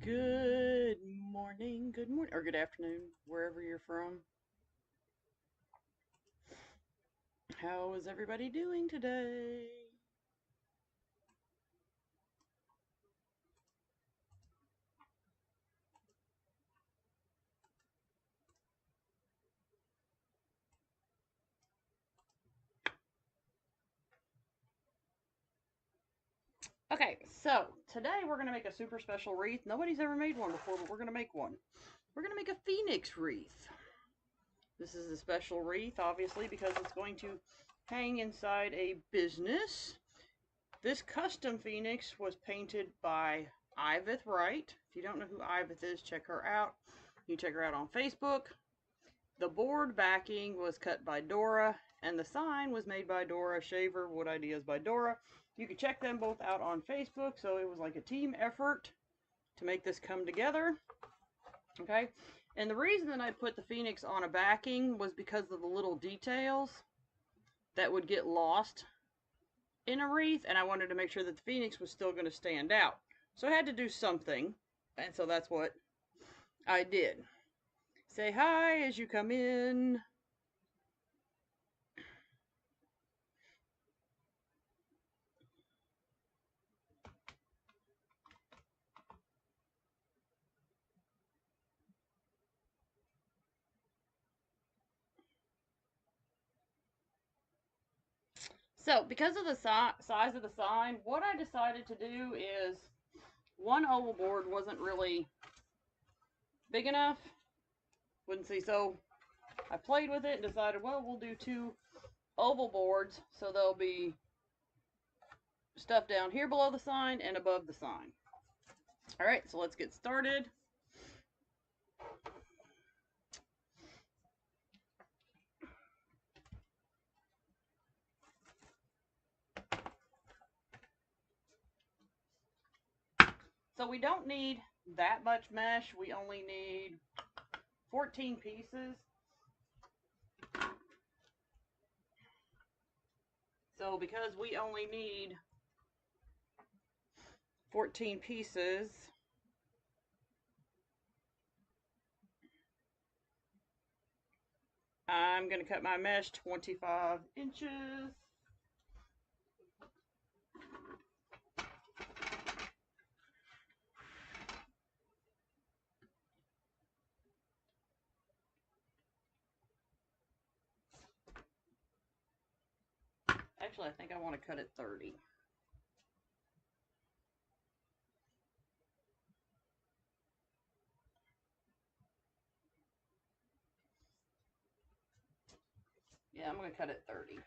Good morning, or good afternoon, wherever you're from. How is everybody doing today? Okay, so today we're going to make a super special wreath. Nobody's ever made one before, but we're going to make one. We're going to make a phoenix wreath. This is a special wreath, obviously, because it's going to hang inside a business. This custom phoenix was painted by Iveth Wright. If you don't know who Iveth is, check her out. You can check her out on Facebook. The board backing was cut by Dora, and the sign was made by Dora Shaver. Wood Ideas by Dora. You can check them both out on Facebook. So it was like a team effort to make this come together. Okay, and the reason that I put the phoenix on a backing was because of the little details that would get lost in a wreath, and I wanted to make sure that the phoenix was still going to stand out. So I had to do something, and so that's what I did. Say hi as you come in. So, because of the size of the sign, what I decided to do is one oval board wasn't really big enough. Wouldn't see. So, I played with it and decided, well, we'll do two oval boards so there'll be stuff down here below the sign and above the sign. All right, so let's get started. So we don't need that much mesh. We only need 14 pieces. So because we only need 14 pieces, I'm going to cut my mesh 25 inches. Actually, I think I want to cut it 30. Yeah, I'm going to cut it 30.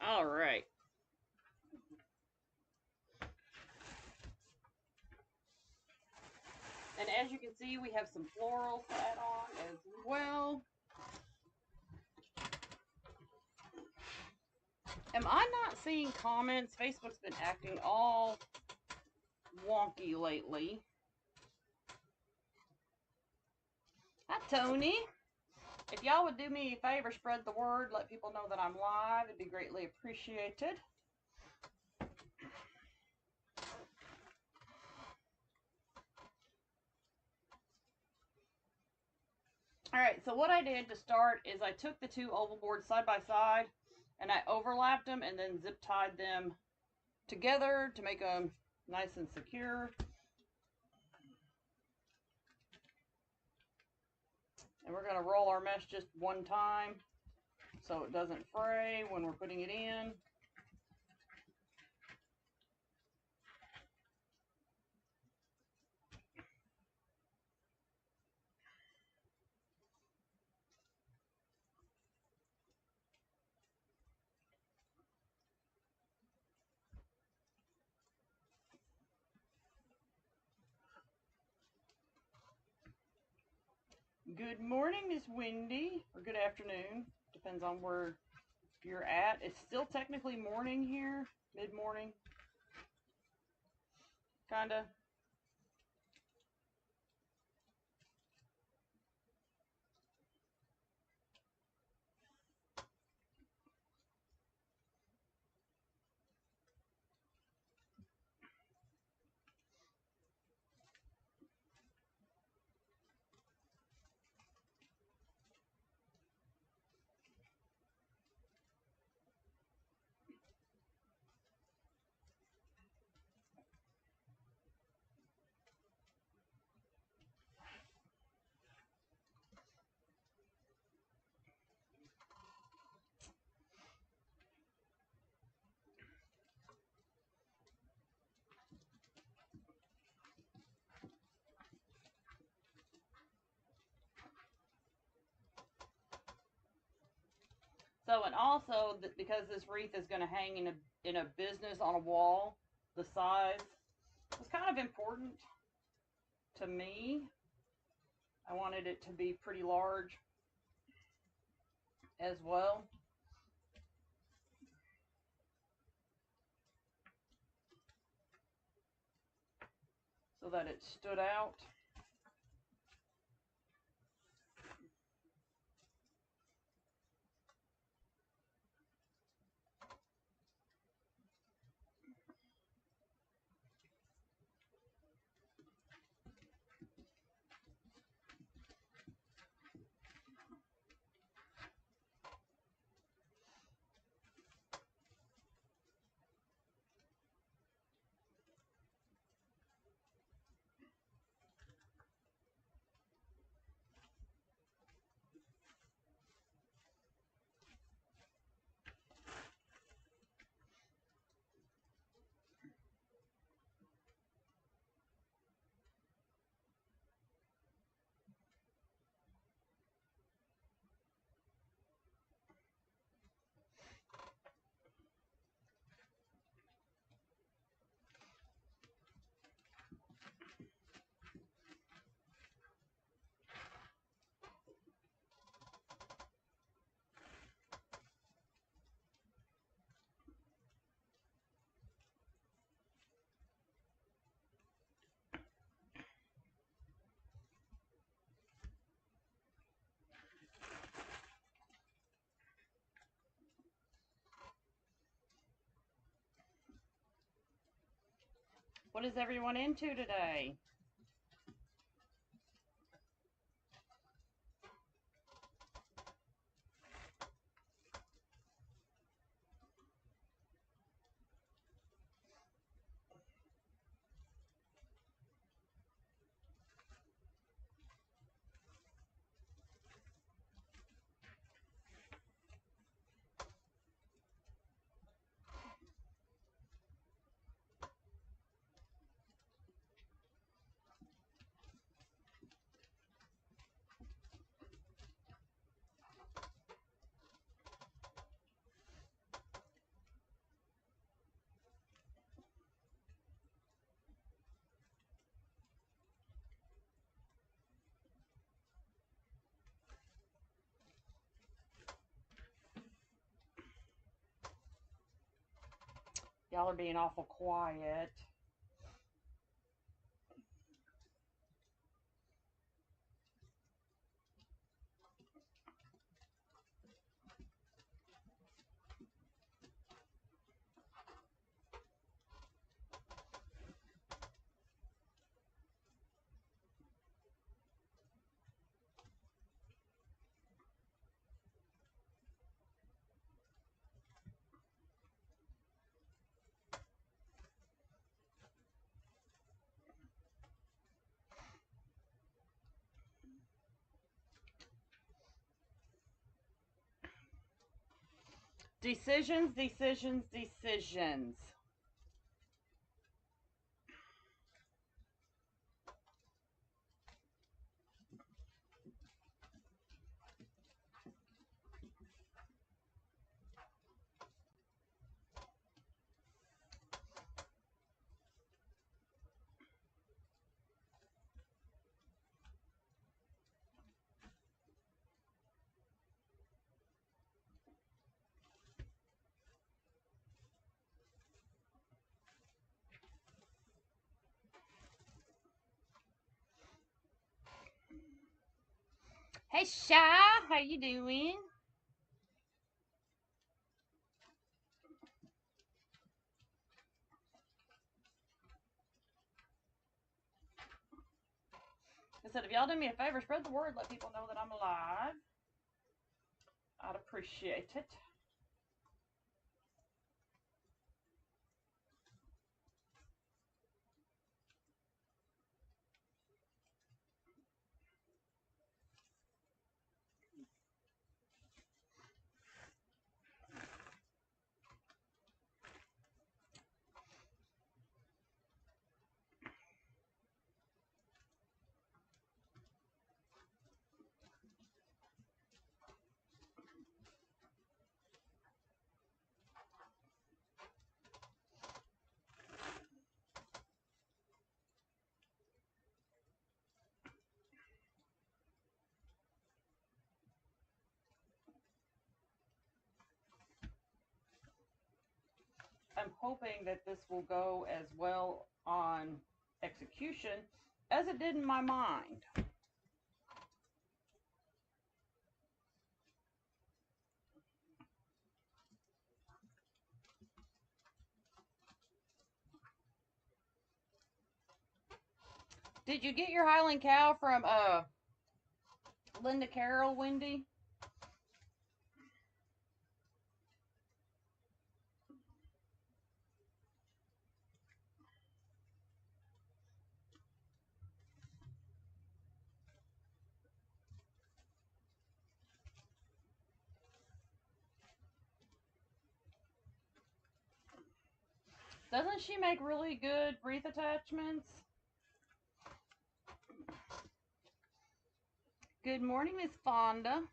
All right. And as you can see, we have some florals to add on as well. Am I not seeing comments? Facebook's been acting all wonky lately. Hi, Tony. If y'all would do me a favor, spread the word, let people know that I'm live. It'd be greatly appreciated. Alright, so what I did to start is I took the two oval boards side by side and I overlapped them and then zip tied them together to make them nice and secure. And we're going to roll our mesh just one time so it doesn't fray when we're putting it in. Good morning, Miss Wendy, or good afternoon, depends on where you're at. It's still technically morning here, mid-morning, kinda. So, and also, because this wreath is going to hang in a business on a wall, the size was kind of important to me. I wanted it to be pretty large as well. So that it stood out. What is everyone into today? Y'all are being awful quiet. Decisions, decisions, decisions. Hey, Sha, how you doing? I said, if y'all do me a favor, spread the word, let people know that I'm alive. I'd appreciate it. I'm hoping that this will go as well on execution as it did in my mind. Did you get your Highland cow from Linda Carroll, Wendy? Doesn't she make really good wreath attachments? Good morning, Miss Fonda.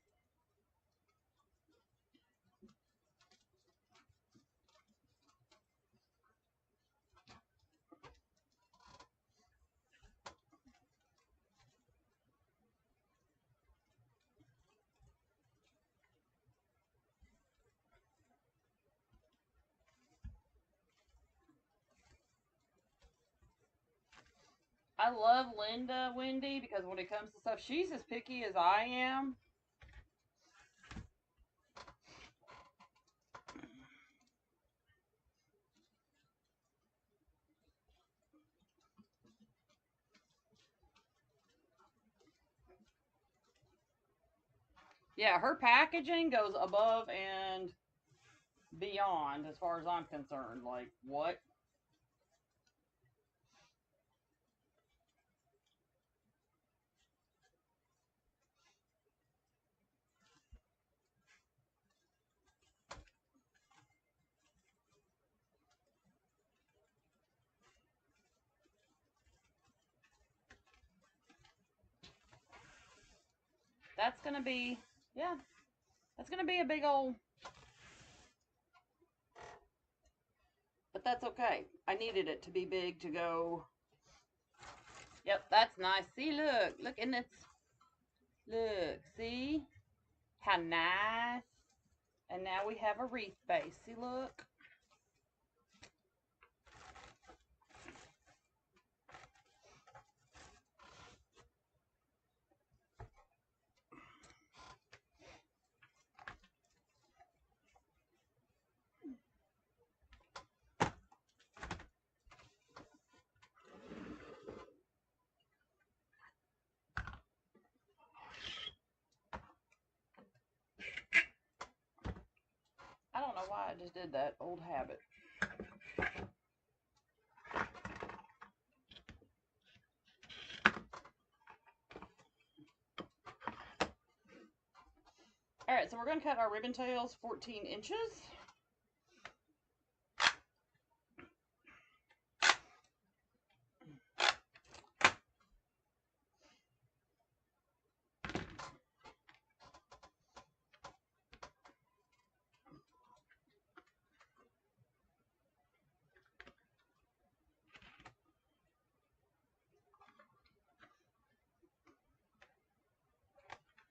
I love Linda, Wendy, because when it comes to stuff, she's as picky as I am. Yeah, her packaging goes above and beyond as far as I'm concerned. Like, what? That's gonna be, yeah, that's gonna be a big old, but that's okay. I needed it to be big to go. Yep, that's nice. See, look, and it's, look, see how nice. And now we have a wreath base. See, look. just did that. Old habit. Alright, so we're going to cut our ribbon tails 14 inches.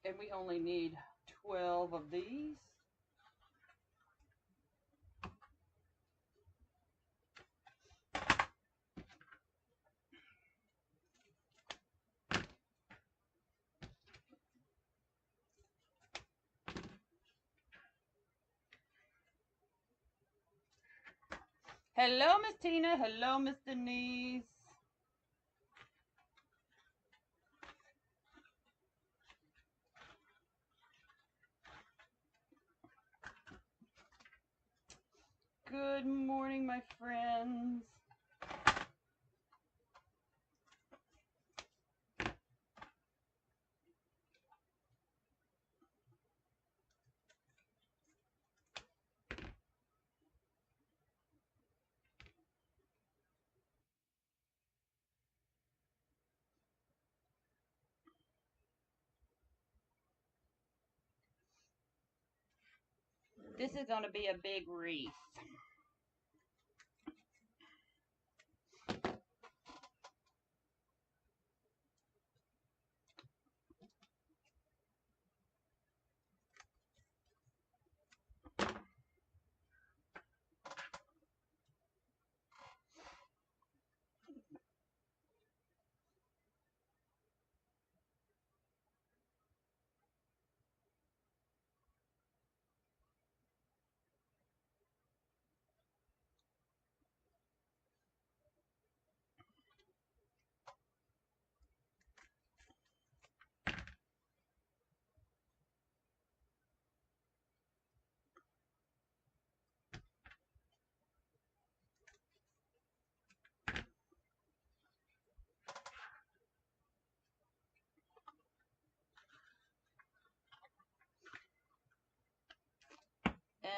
And we only need 12 of these. Hello, Miss Tina. Hello, Miss Denise. Good morning, my friends. This is going to be a big wreath.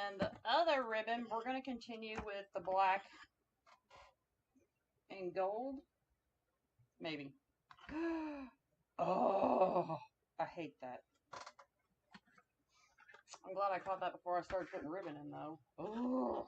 And the other ribbon, we're going to continue with the black and gold. Maybe. Oh, I hate that. I'm glad I caught that before I started putting ribbon in, though. Oh.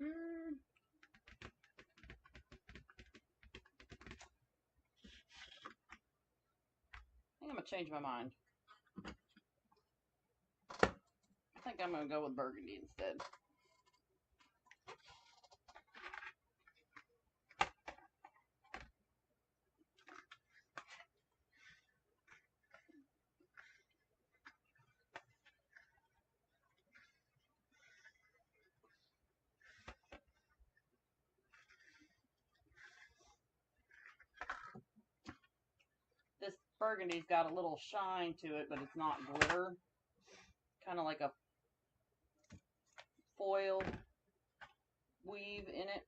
I think I'm going to change my mind. I think I'm going to go with burgundy instead. This burgundy's got a little shine to it, but it's not glitter. Kind of like a foil weave in it.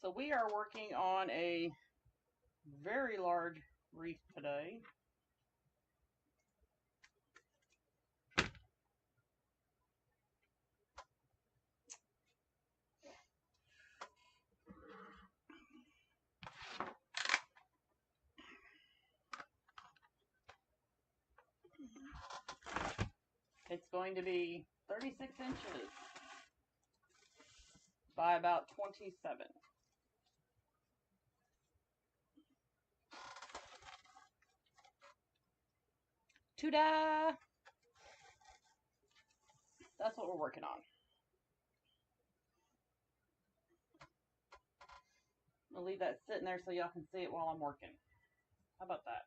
So we are working on a very large wreath today. It's going to be 36 inches by about 27. Ta-da! That's what we're working on. I'll leave that sitting there so y'all can see it while I'm working. How about that?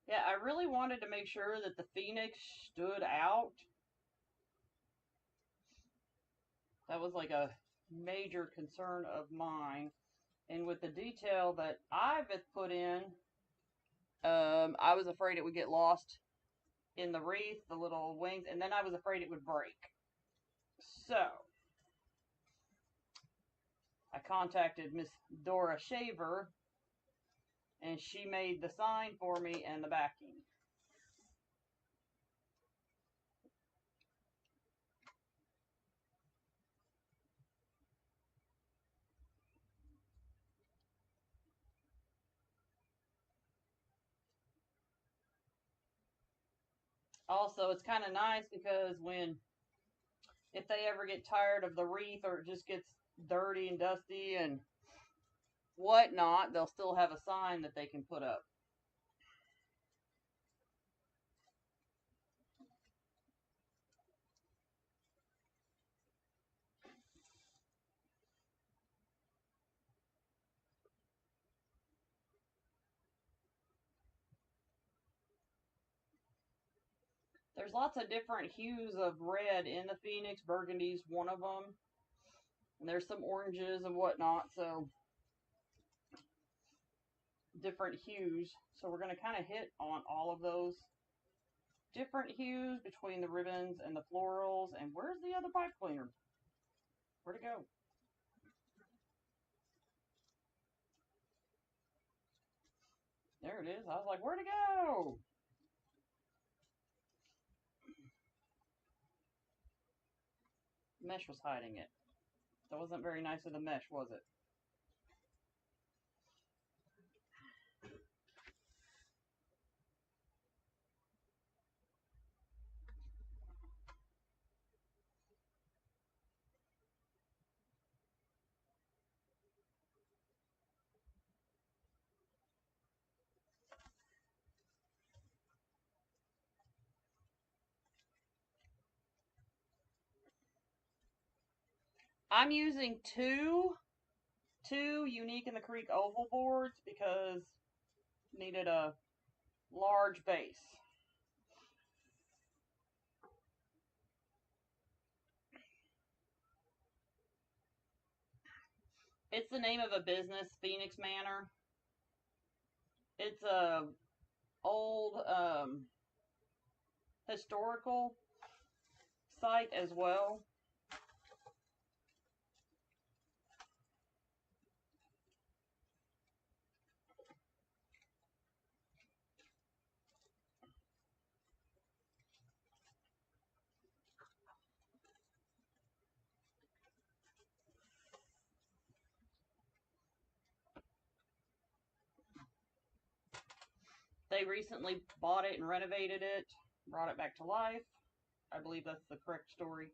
Yeah, I really wanted to make sure that the Phoenix stood out. That was like a major concern of mine. And with the detail that I've put in, I was afraid it would get lost in the wreath, the little wings, and then I was afraid it would break. So, I contacted Miss Dora Shaver, and she made the sign for me and the backing. Also, it's kind of nice because if they ever get tired of the wreath or it just gets dirty and dusty and whatnot, they'll still have a sign that they can put up. There's lots of different hues of red in the Phoenix. Burgundy's one of them. And there's some oranges and whatnot, so different hues. So we're going to kind of hit on all of those different hues between the ribbons and the florals. And where's the other pipe cleaner? Where'd it go? There it is. I was like, where'd it go? Mesh was hiding it. That wasn't very nice of the mesh, was it? I'm using two Unique in the Creek oval boards because needed a large base. It's the name of a business, Phoenix Manor. It's a old historical site as well. They recently bought it and renovated it, brought it back to life. I believe that's the correct story.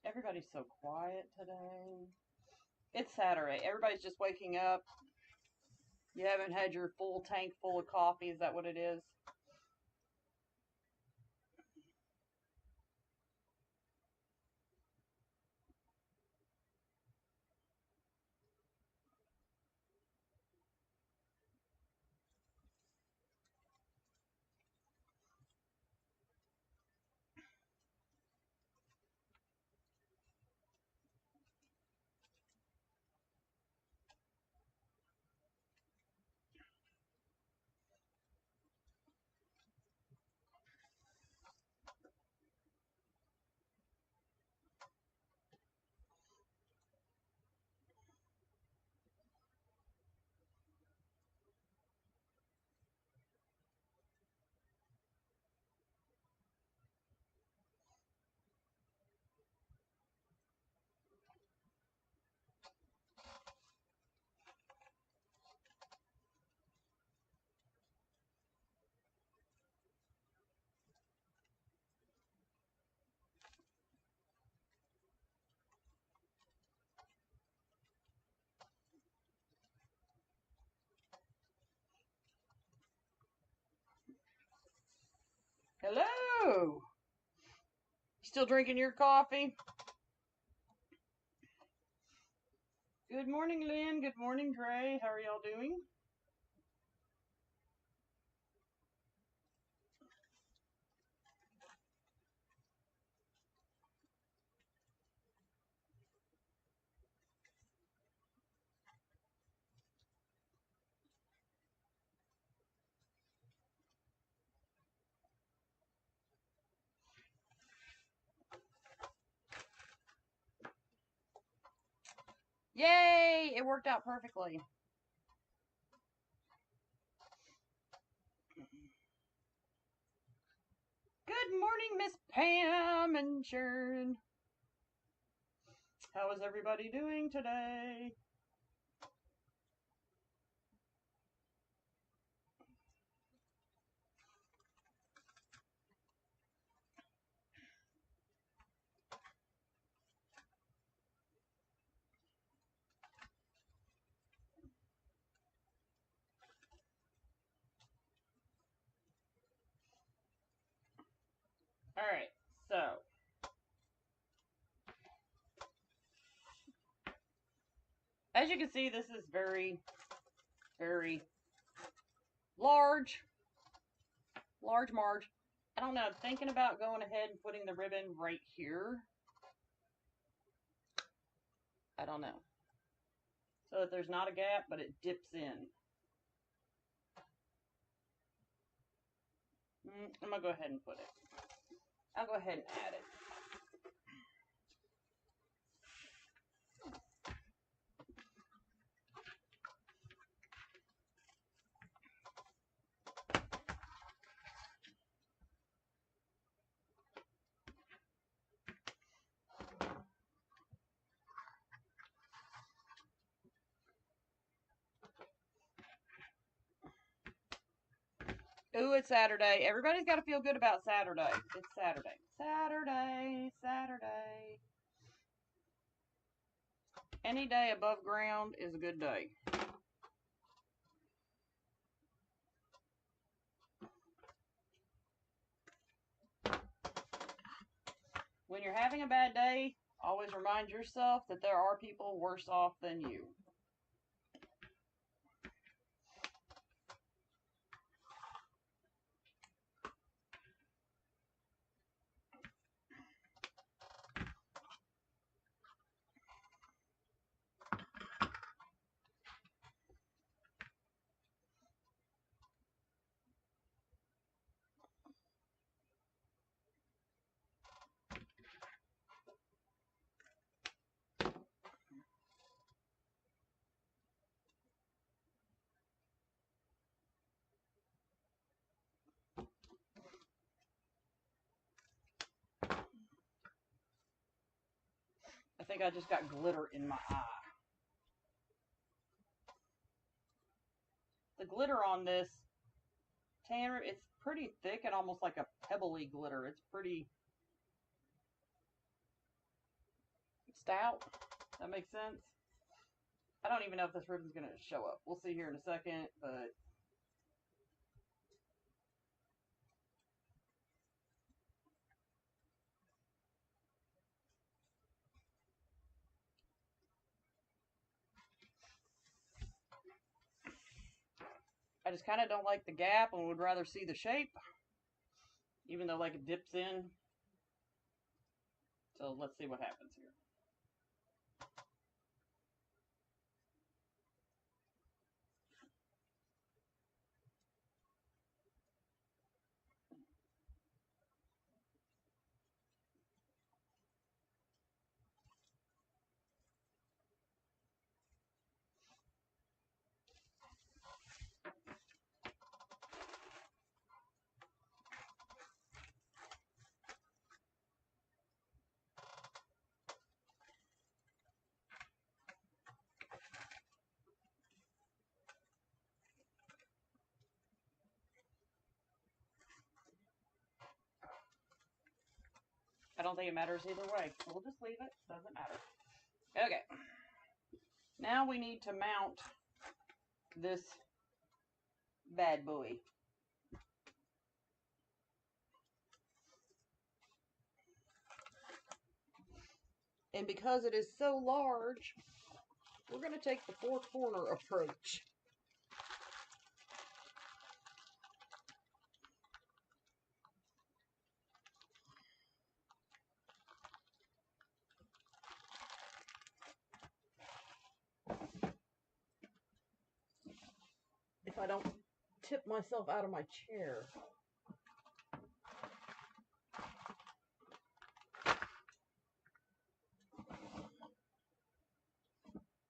Everybody's so quiet today. It's Saturday. Everybody's just waking up. You haven't had your full tank full of coffee. Is that what it is? Hello. Still drinking your coffee? Good morning, Lynn. Good morning, Dre. How are y'all doing? Yay! It worked out perfectly. Good morning, Miss Pam and Sharon. How is everybody doing today? All right, so as you can see, this is very, very large marge. I don't know, I'm thinking about going ahead and putting the ribbon right here. I don't know. So that there's not a gap, but it dips in. I'm going to go ahead and put it. I'll go ahead and add it. Ooh, it's Saturday. Everybody's got to feel good about Saturday. It's Saturday. Saturday, Saturday. Any day above ground is a good day. When you're having a bad day, always remind yourself that there are people worse off than you. I think I just got glitter in my eye. The glitter on this Tanner, it's pretty thick and almost like a pebbly glitter. It's pretty. stout. That makes sense. I don't even know if this ribbon's going to show up. We'll see here in a second, but I just kind of don't like the gap and would rather see the shape, even though like it dips in. So let's see what happens here. I don't think it matters either way. We'll just leave it. Doesn't matter. Okay. Now we need to mount this bad boy. And because it is so large, we're going to take the four-corner approach. If I don't tip myself out of my chair.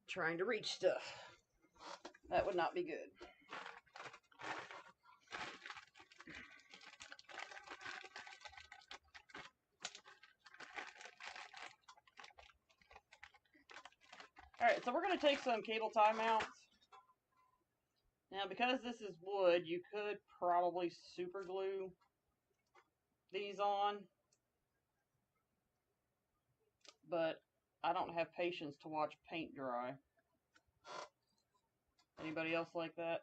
Trying to reach stuff. That would not be good. Alright, so we're going to take some cable tie mounts. Now, because this is wood, you could probably super glue these on. But I don't have patience to watch paint dry. Anybody else like that?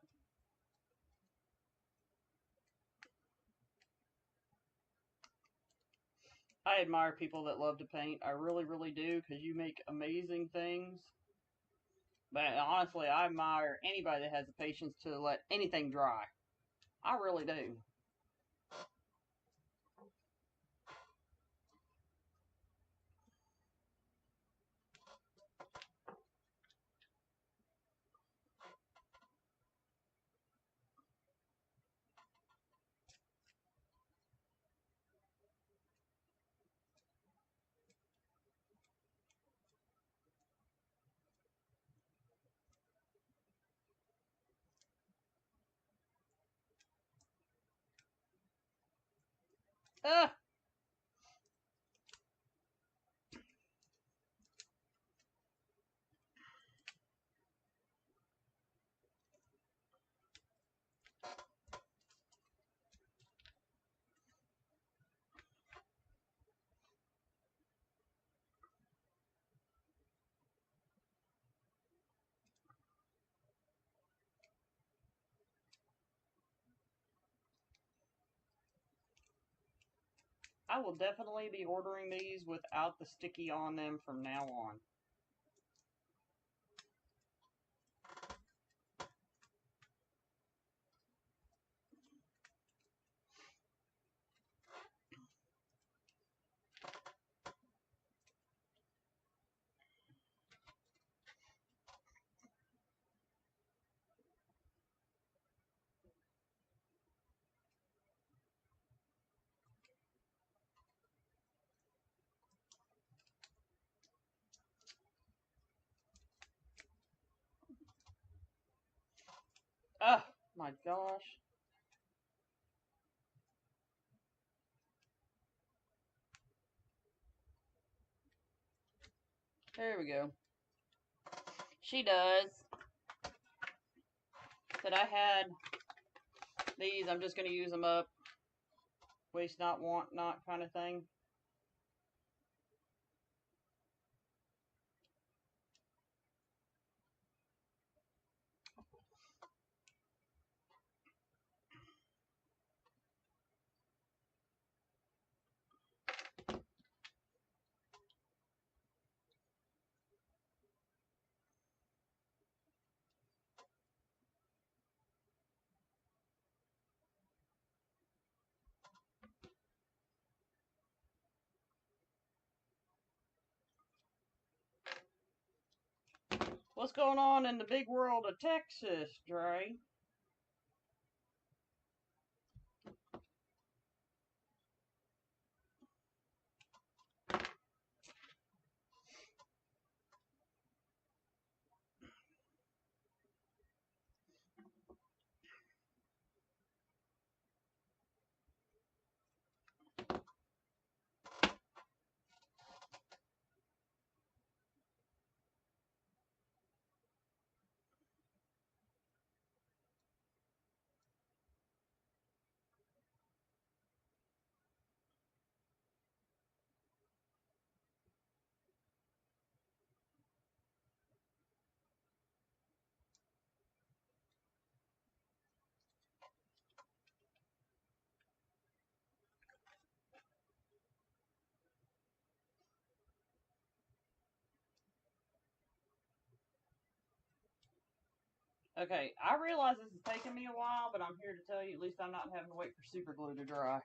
I admire people that love to paint. I really, really do, because you make amazing things. But honestly, I admire anybody that has the patience to let anything dry. I really do. Ah! I will definitely be ordering these without the sticky on them from now on. Oh my gosh. There we go. She does. Said I had these, I'm just going to use them up. Waste not, want not kind of thing. What's going on in the big world of Texas, Dre? Okay, I realize this is taking me a while, but I'm here to tell you at least I'm not having to wait for super glue to dry.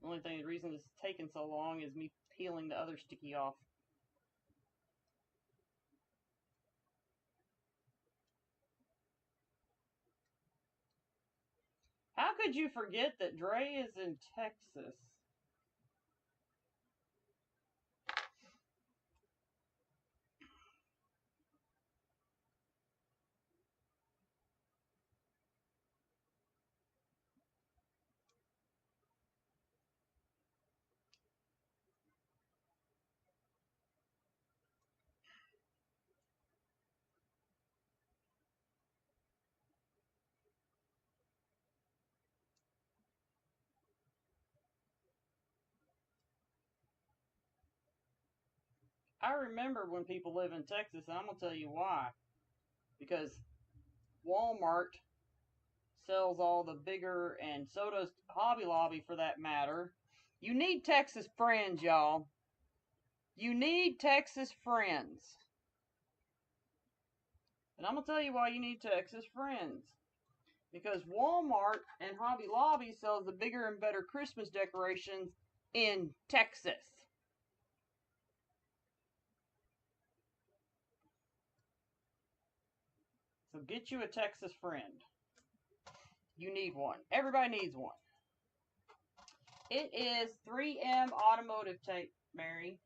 The only thing, the reason this is taking so long is me peeling the other sticky off. How could you forget that Dre is in Texas? I remember when people live in Texas, and I'm going to tell you why. Because Walmart sells all the bigger, and so does Hobby Lobby for that matter. You need Texas friends, y'all. You need Texas friends. And I'm going to tell you why you need Texas friends. Because Walmart and Hobby Lobby sells the bigger and better Christmas decorations in Texas. So get you a Texas friend. You need one. Everybody needs one. It is 3M automotive tape, Mary.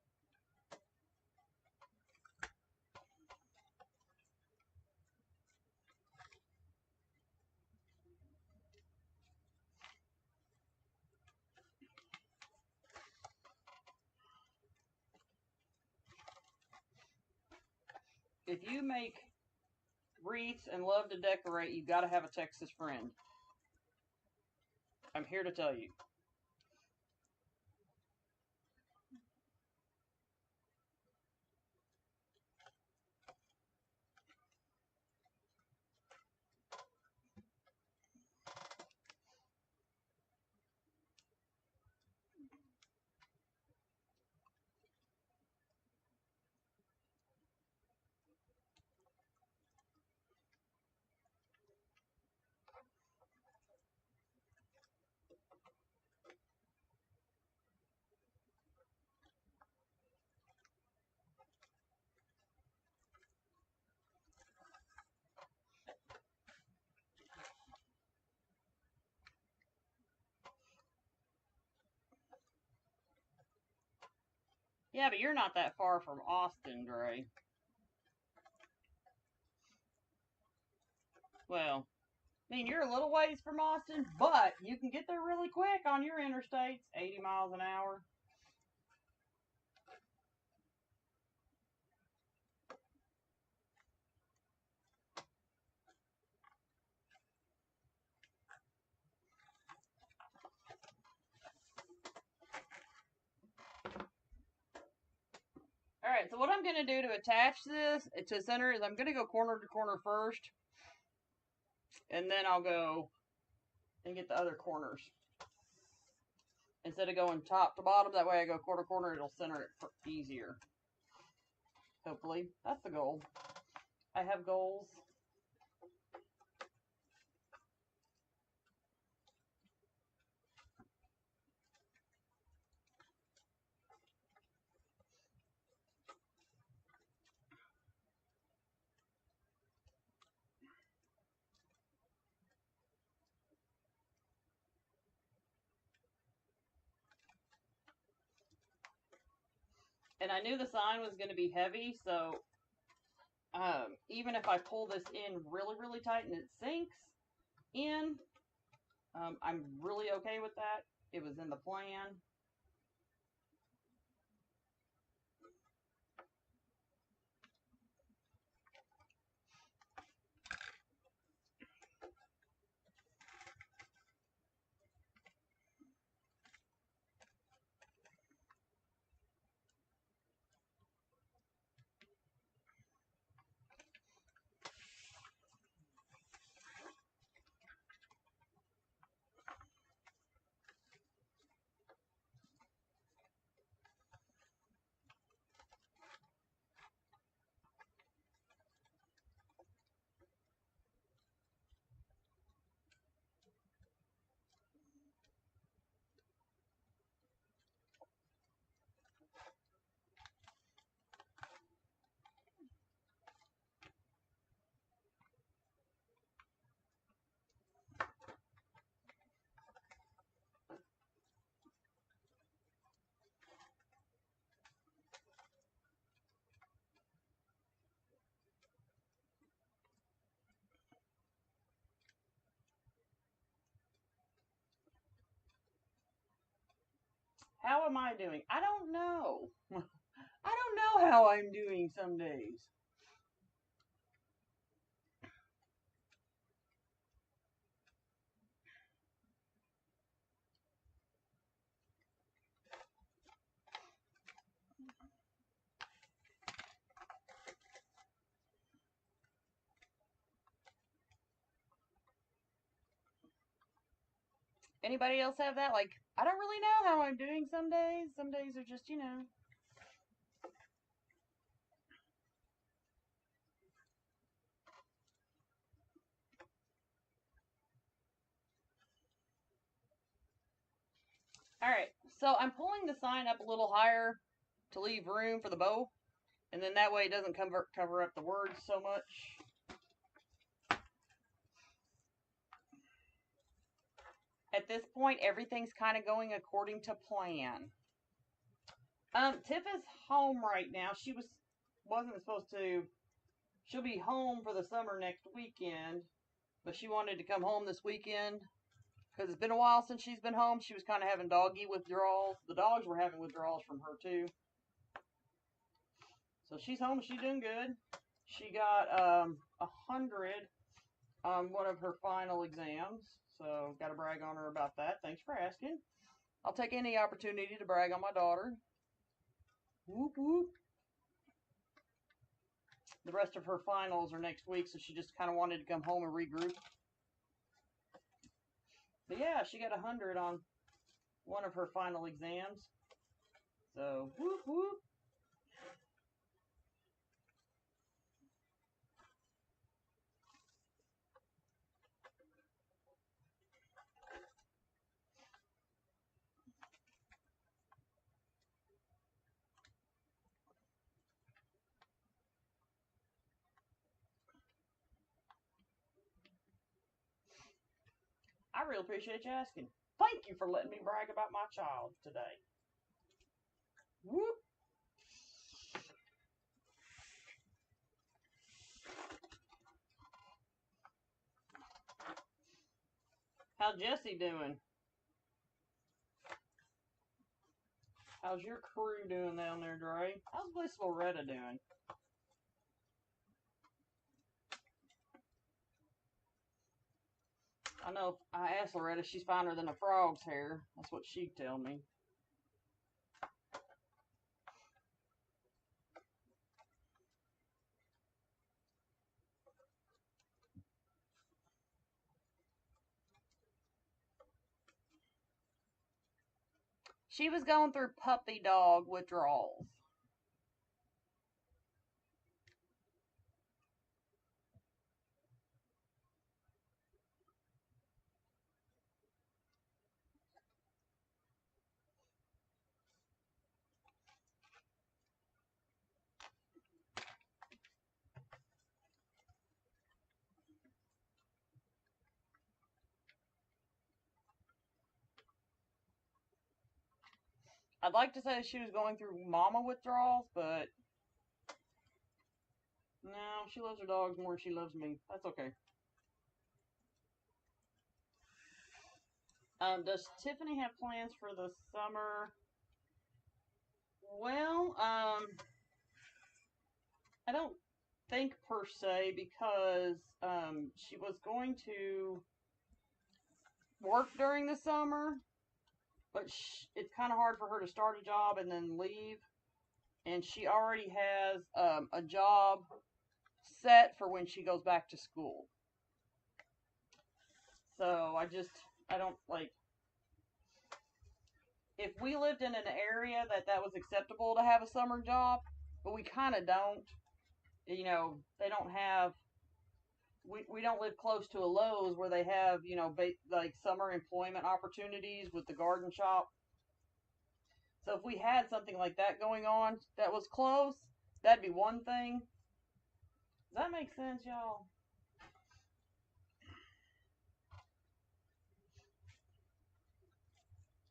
If you make wreaths and love to decorate, you've got to have a Texas friend. I'm here to tell you. Yeah, but you're not that far from Austin, Dre. Well, I mean, you're a little ways from Austin, but you can get there really quick on your interstates, 80 miles an hour. All right, so what I'm going to do to attach this to center is I'm going to go corner to corner first, and then I'll go and get the other corners. Instead of going top to bottom, that way I go corner to corner, it'll center it easier. Hopefully, that's the goal. I have goals. And I knew the sign was going to be heavy, so even if I pull this in really, really tight and it sinks in, I'm really okay with that. It was in the plan. How am I doing? I don't know. I don't know how I'm doing some days. Anybody else have that? Like, I don't really know how I'm doing some days. Some days are just, you know. Alright, so I'm pulling the sign up a little higher to leave room for the bow. And then that way it doesn't cover up the words so much. At this point, everything's kind of going according to plan. Tiff is home right now. She wasn't supposed to. She'll be home for the summer next weekend, but she wanted to come home this weekend because it's been a while since she's been home. She was kind of having doggy withdrawals. The dogs were having withdrawals from her too. So she's home. She's doing good. She got 100 on one of her final exams. So got to brag on her about that. Thanks for asking. I'll take any opportunity to brag on my daughter. Whoop whoop. The rest of her finals are next week, so she just kind of wanted to come home and regroup. But yeah, she got 100 on one of her final exams. So, whoop whoop. I really appreciate you asking. Thank you for letting me brag about my child today. Whoop. How's Jesse doing? How's your crew doing down there, Dre? How's Blissful Retta doing? I know if I asked Loretta, she's finer than a frog's hair. That's what she'd tell me. She was going through puppy dog withdrawals. I'd like to say she was going through mama withdrawals, but no, she loves her dogs more than she loves me. That's okay. Does Tiffany have plans for the summer? Well, I don't think per se because she was going to work during the summer, but it's kind of hard for her to start a job and then leave. And she already has a job set for when she goes back to school. So I don't like, if we lived in an area that was acceptable to have a summer job, but we kind of don't. You know, they don't have, we don't live close to a Lowe's where they have, you know, like summer employment opportunities with the garden shop. So if we had something like that going on that was close, that'd be one thing. Does that make sense, y'all?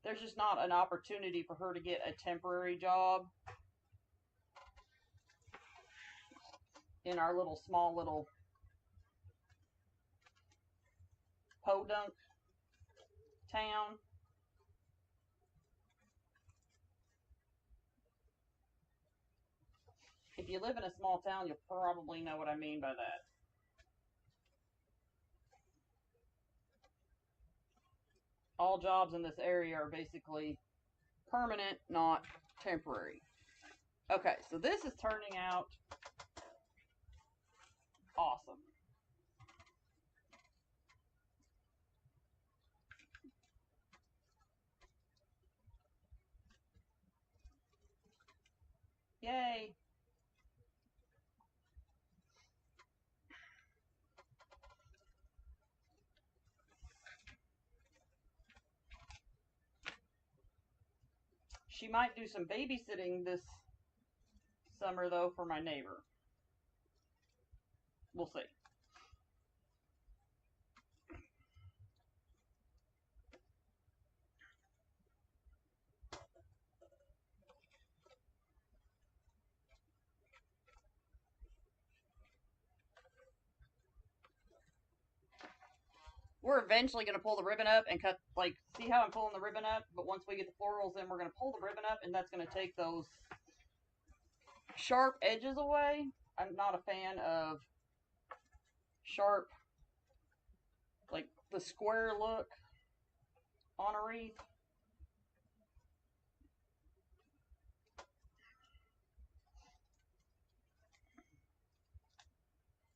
There's just not an opportunity for her to get a temporary job in our little small little podunk town. If you live in a small town, you'll probably know what I mean by that. All jobs in this area are basically permanent, not temporary. Okay, so this is turning out awesome. Yay. She might do some babysitting this summer, though, for my neighbor. We'll see. We're eventually going to pull the ribbon up and cut, like, see how I'm pulling the ribbon up? But once we get the florals in, we're going to pull the ribbon up, and that's going to take those sharp edges away. I'm not a fan of sharp, like, the square look on a wreath.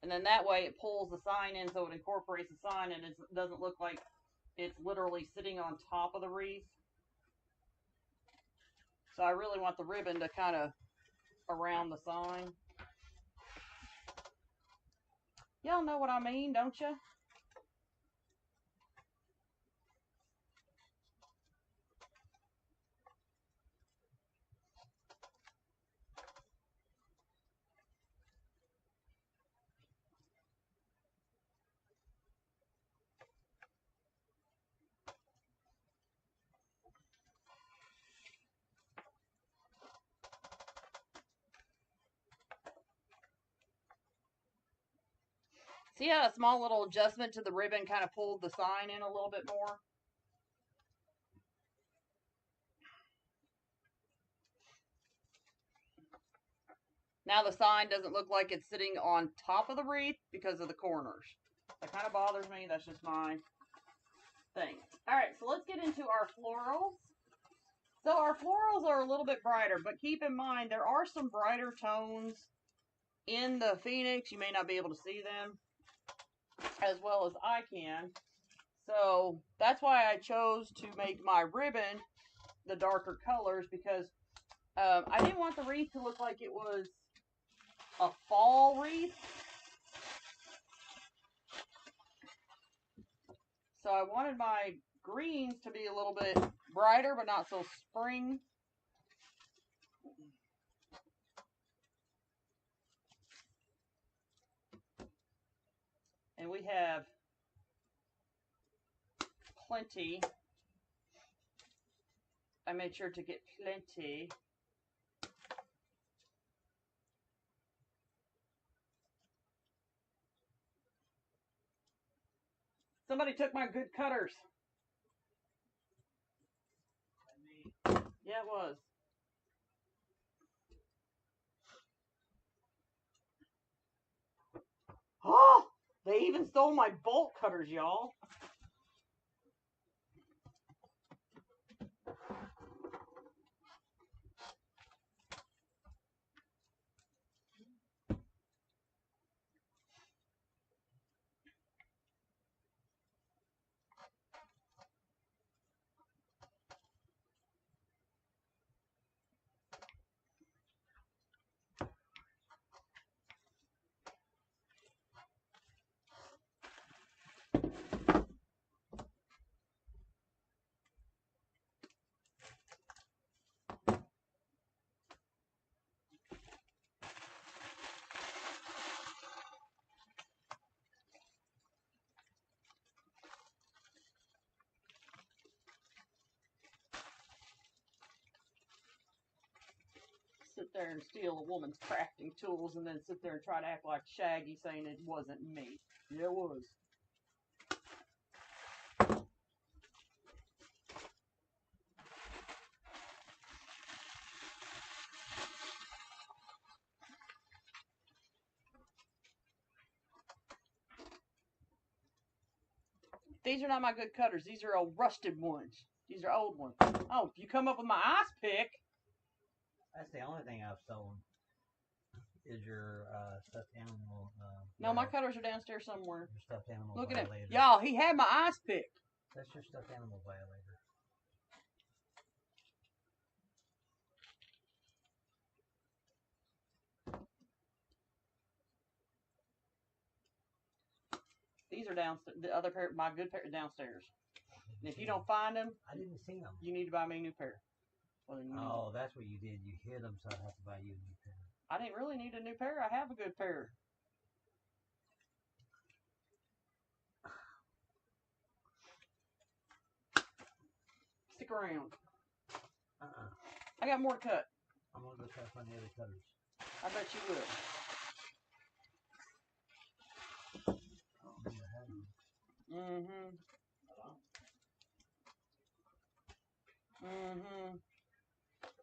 And then that way it pulls the sign in so it incorporates the sign and it doesn't look like it's literally sitting on top of the wreath. So I really want the ribbon to kind of around the sign. Y'all know what I mean, don't you? See how a small little adjustment to the ribbon kind of pulled the sign in a little bit more? Now the sign doesn't look like it's sitting on top of the wreath because of the corners. That kind of bothers me. That's just my thing. Alright, so let's get into our florals. So our florals are a little bit brighter, but keep in mind there are some brighter tones in the Phoenix. You may not be able to see them as well as I can. So that's why I chose to make my ribbon the darker colors, because I didn't want the wreath to look like it was a fall wreath. So I wanted my greens to be a little bit brighter, but not so spring. And we have plenty I made sure to get plenty. Somebody took my good cutters. Yeah, it was. Oh, they even stole my bolt cutters, y'all. Sit there and steal a woman's crafting tools and then sit there and try to act like Shaggy saying it wasn't me. Yeah, it was. These are not my good cutters. These are old rusted ones. These are old ones. Oh, you come up with my ice pick. That's the only thing I've stolen. Is your stuffed animal? No, my cutters are downstairs somewhere. Your stuffed animal. Look violator. at him, y'all. He had my ice pick. That's your stuffed animal violator. These are downstairs. The other pair, my good pair, downstairs. And if you don't find them, I didn't see them. You need to buy me a new pair. Well, then oh, that's what you did. You hid them, so I have to buy you a new pair. I didn't really need a new pair. I have a good pair. Stick around. I got more to cut. I'm going to go try to find the other cutters. I bet you will.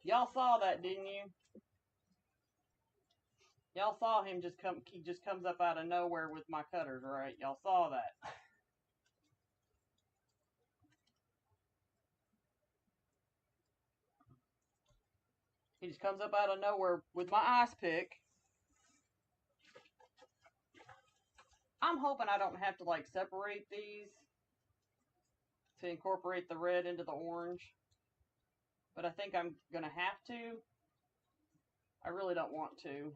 Y'all saw that, didn't you? Y'all saw him just come. He just comes up out of nowhere with my cutters, right? Y'all saw that. He just comes up out of nowhere with my ice pick. I'm hoping I don't have to like separate these to incorporate the red into the orange. But I think I'm going to have to. I really don't want to.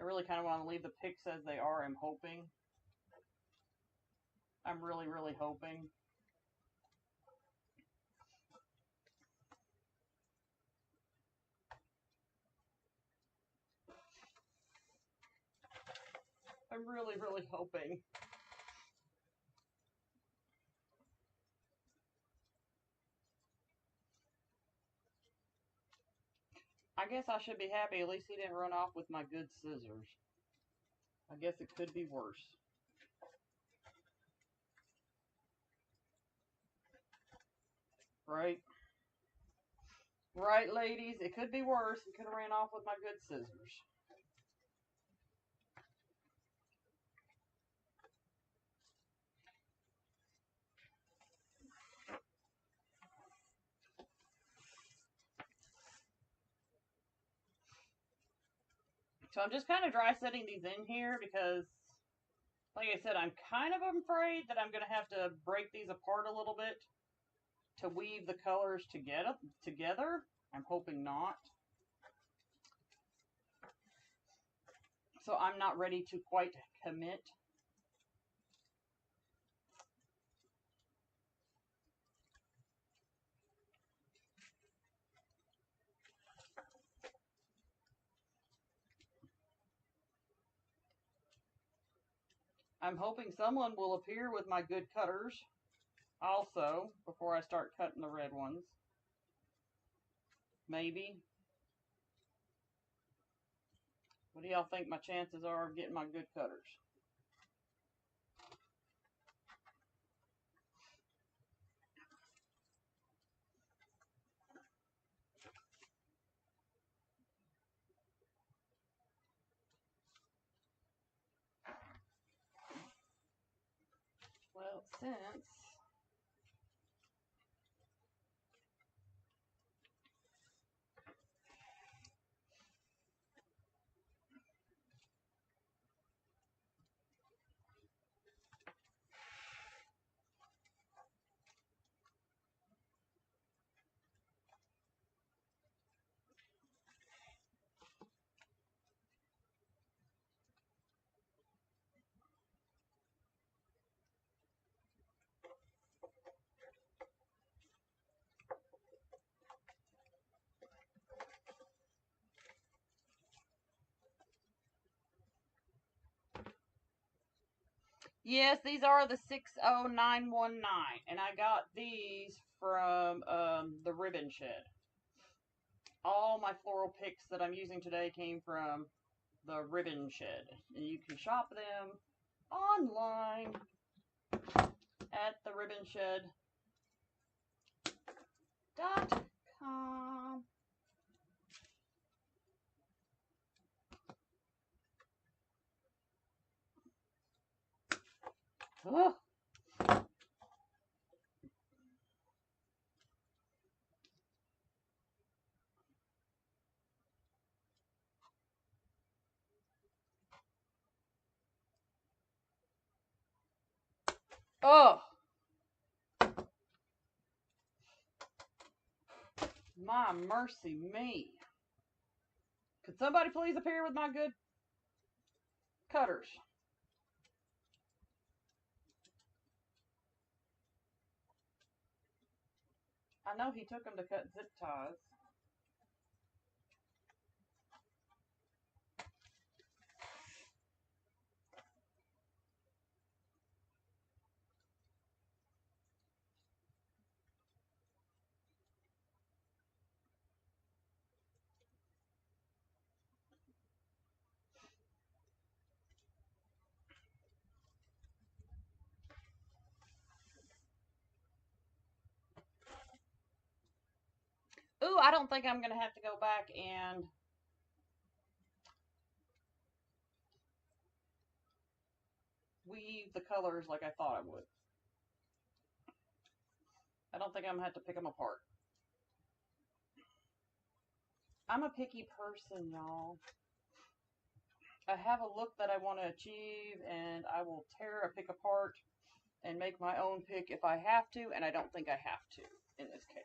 I really kind of want to leave the picks as they are, I'm hoping. I'm really, really hoping. I'm really, really hoping. I guess I should be happy. At least he didn't run off with my good scissors. I guess it could be worse. Right? Right, ladies? It could be worse. He could have ran off with my good scissors. So I'm just kind of dry setting these in here because, like I said, I'm kind of afraid that I'm going to have to break these apart a little bit to weave the colors together. I'm hoping not. So I'm not ready to quite commit. I'm hoping someone will appear with my good cutters also before I start cutting the red ones. Maybe. What do y'all think my chances are of getting my good cutters? Well, since yes, these are the 60919, and I got these from the Ribbon Shed. All my floral picks that I'm using today came from the Ribbon Shed, and you can shop them online at theribbonshed.com. Oh. Oh, my mercy me. Could somebody please appear with my good cutters? I know he took them to cut zip ties. Ooh, I don't think I'm going to have to go back and weave the colors like I thought I would. I don't think I'm going to have to pick them apart. I'm a picky person, y'all. I have a look that I want to achieve, and I will tear a pick apart and make my own pick if I have to, and I don't think I have to in this case.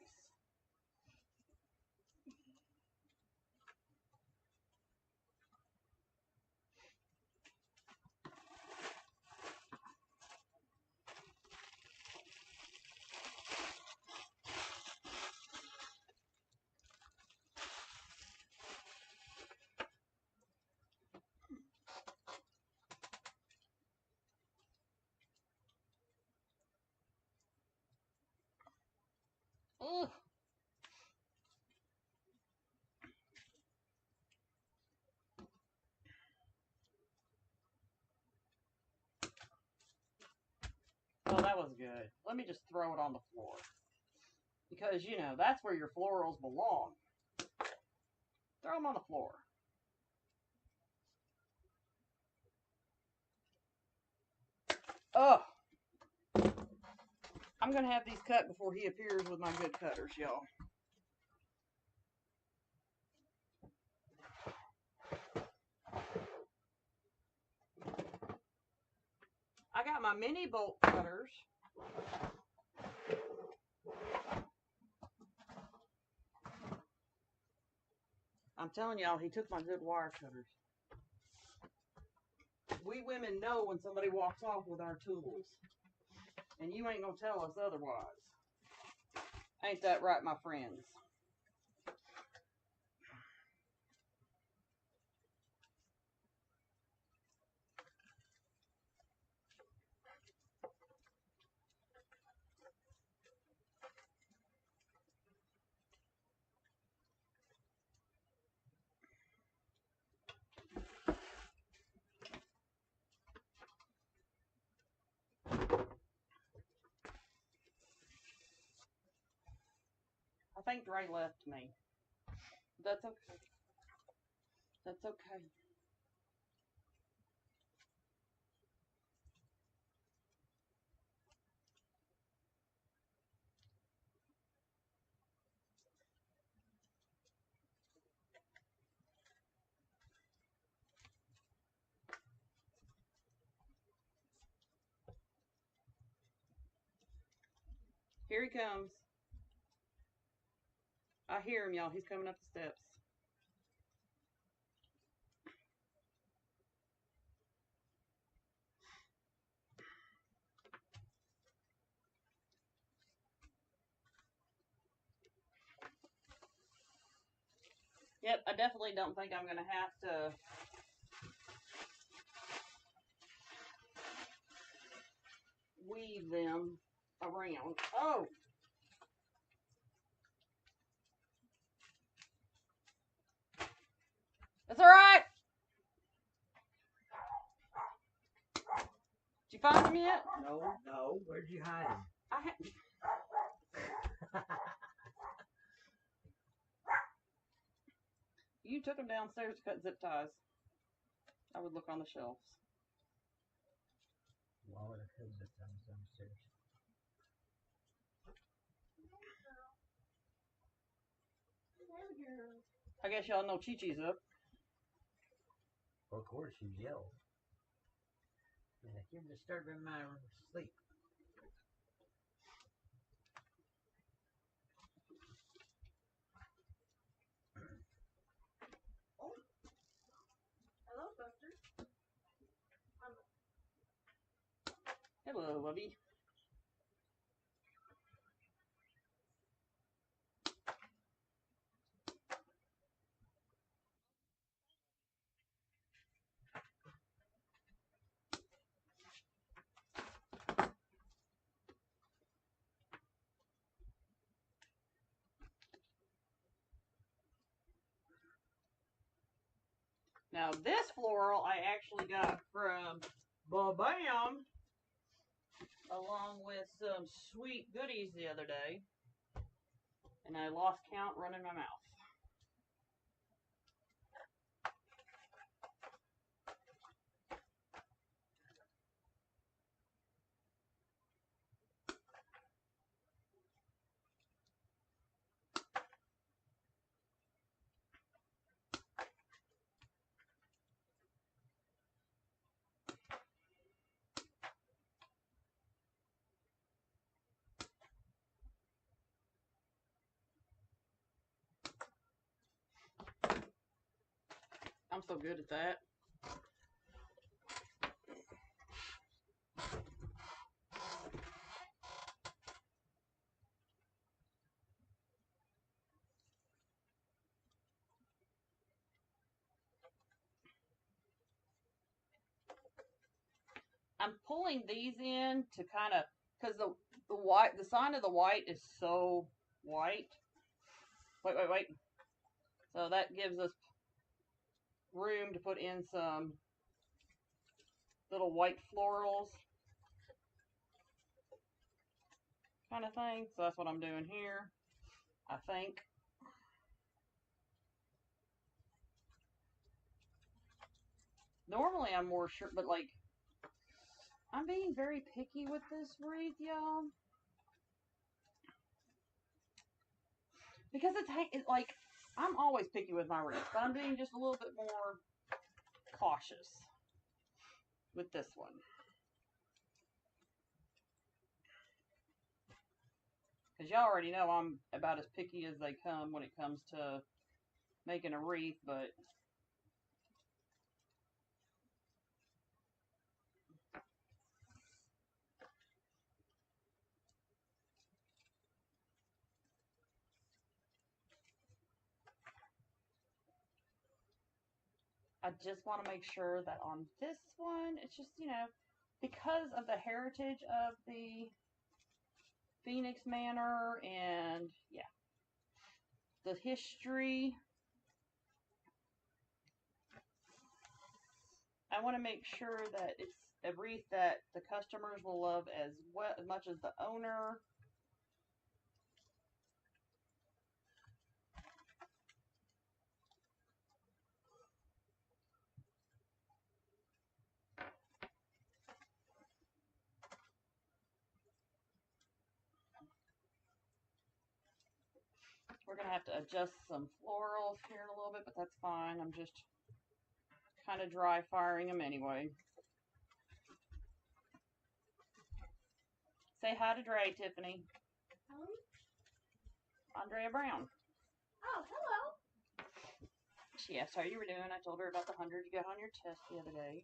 Ugh. Oh, that was good. Let me just throw it on the floor. Because, you know, that's where your florals belong. Throw them on the floor. Ugh. I'm going to have these cut before he appears with my good cutters, y'all. I got my mini bolt cutters. I'm telling y'all, he took my good wire cutters. We women know when somebody walks off with our tools. And you ain't gonna tell us otherwise. Ain't that right, my friends? think Dre left me. That's okay. That's okay. Here he comes. I hear him, y'all. He's coming up the steps. Yep, I definitely don't think I'm going to have to weave them around. Oh! That's alright! Did you find him yet? No. Where'd you hide him? You took him downstairs to cut zip ties. I would look on the shelves. Why would I cut zip ties downstairs? I guess y'all know Chi-Chi's up. Well, of course, you yelled. Like, you're disturbing my sleep. Hello, Buster. Hello, Lovey. Now this floral I actually got from Ba-Bam along with some sweet goodies the other day. And I lost count running my mouth. I'm so good at that. I'm pulling these in to kind of, because the sign of the white is so white. Wait. So that gives us room to put in some little white florals kind of thing. So that's what I'm doing here, I think. Normally I'm more sure, but like, I'm being very picky with this wreath, y'all. Because it's like, I'm always picky with my wreath, but I'm being just a little bit more cautious with this one. Because y'all already know I'm about as picky as they come when it comes to making a wreath, but I just want to make sure that on this one, it's just, because of the heritage of the Phoenix Manor and, yeah, the history, I want to make sure that it's a wreath that the customers will love as much as the owner. We're going to have to adjust some florals here in a little bit, but that's fine. I'm just kind of dry firing them anyway. Say hi to Dre, Tiffany. Hello? Andrea Brown. Oh, hello. She asked how you were doing. I told her about the 100 you got on your test the other day.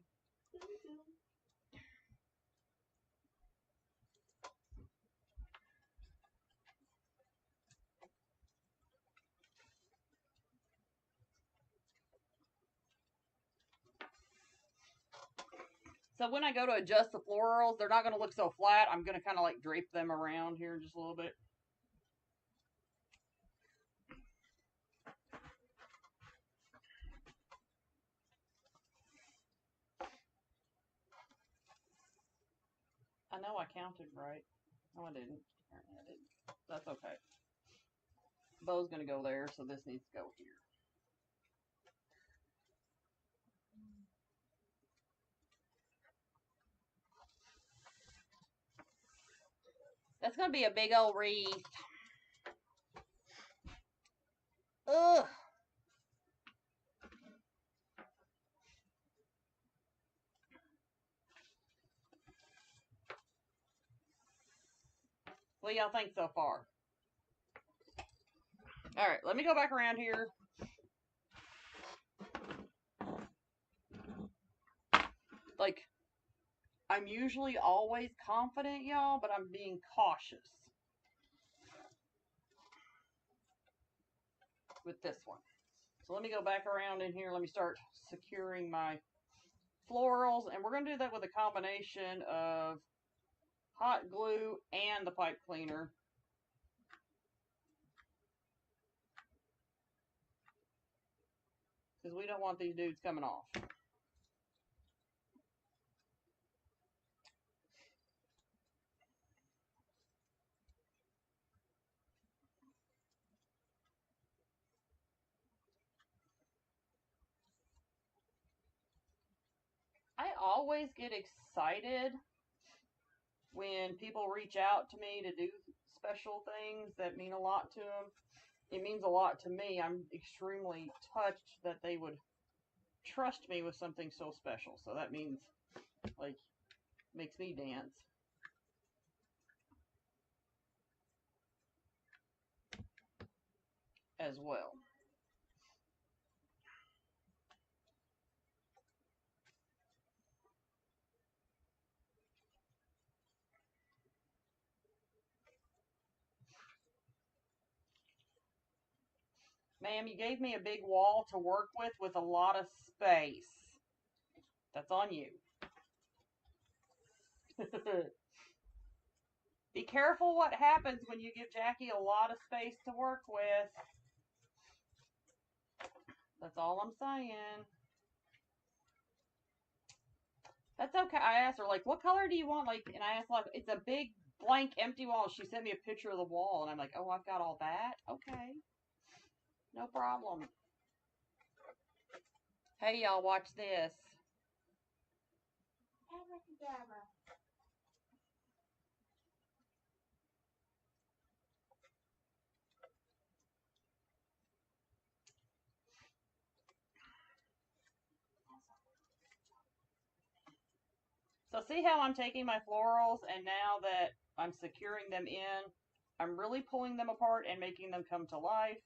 So when I go to adjust the florals, they're not going to look so flat. I'm going to kind of like drape them around here just a little bit. I know I counted right. No, I didn't. Apparently I didn't. That's okay. Bow's going to go there, so this needs to go here. That's going to be a big old wreath. Ugh. What do y'all think so far? All right, let me go back around here. Like, I'm usually always confident, y'all, but I'm being cautious with this one. So let me go back around in here. Let me start securing my florals, and we're going to do that with a combination of hot glue and the pipe cleaner. Because we don't want these dudes coming off. I always get excited when people reach out to me to do special things that mean a lot to them. It means a lot to me. I'm extremely touched that they would trust me with something so special. So that means, like, makes me dance. As well. Ma'am, you gave me a big wall to work with a lot of space. That's on you. Be careful what happens when you give Jackie a lot of space to work with. That's all I'm saying. That's okay. I asked her, like, what color do you want? Like, and I asked, like, it's a big blank empty wall. She sent me a picture of the wall, and I'm like, oh, I've got all that? Okay. No problem. Hey, y'all, watch this. So see how I'm taking my florals, and now that I'm securing them in, I'm really pulling them apart and making them come to life.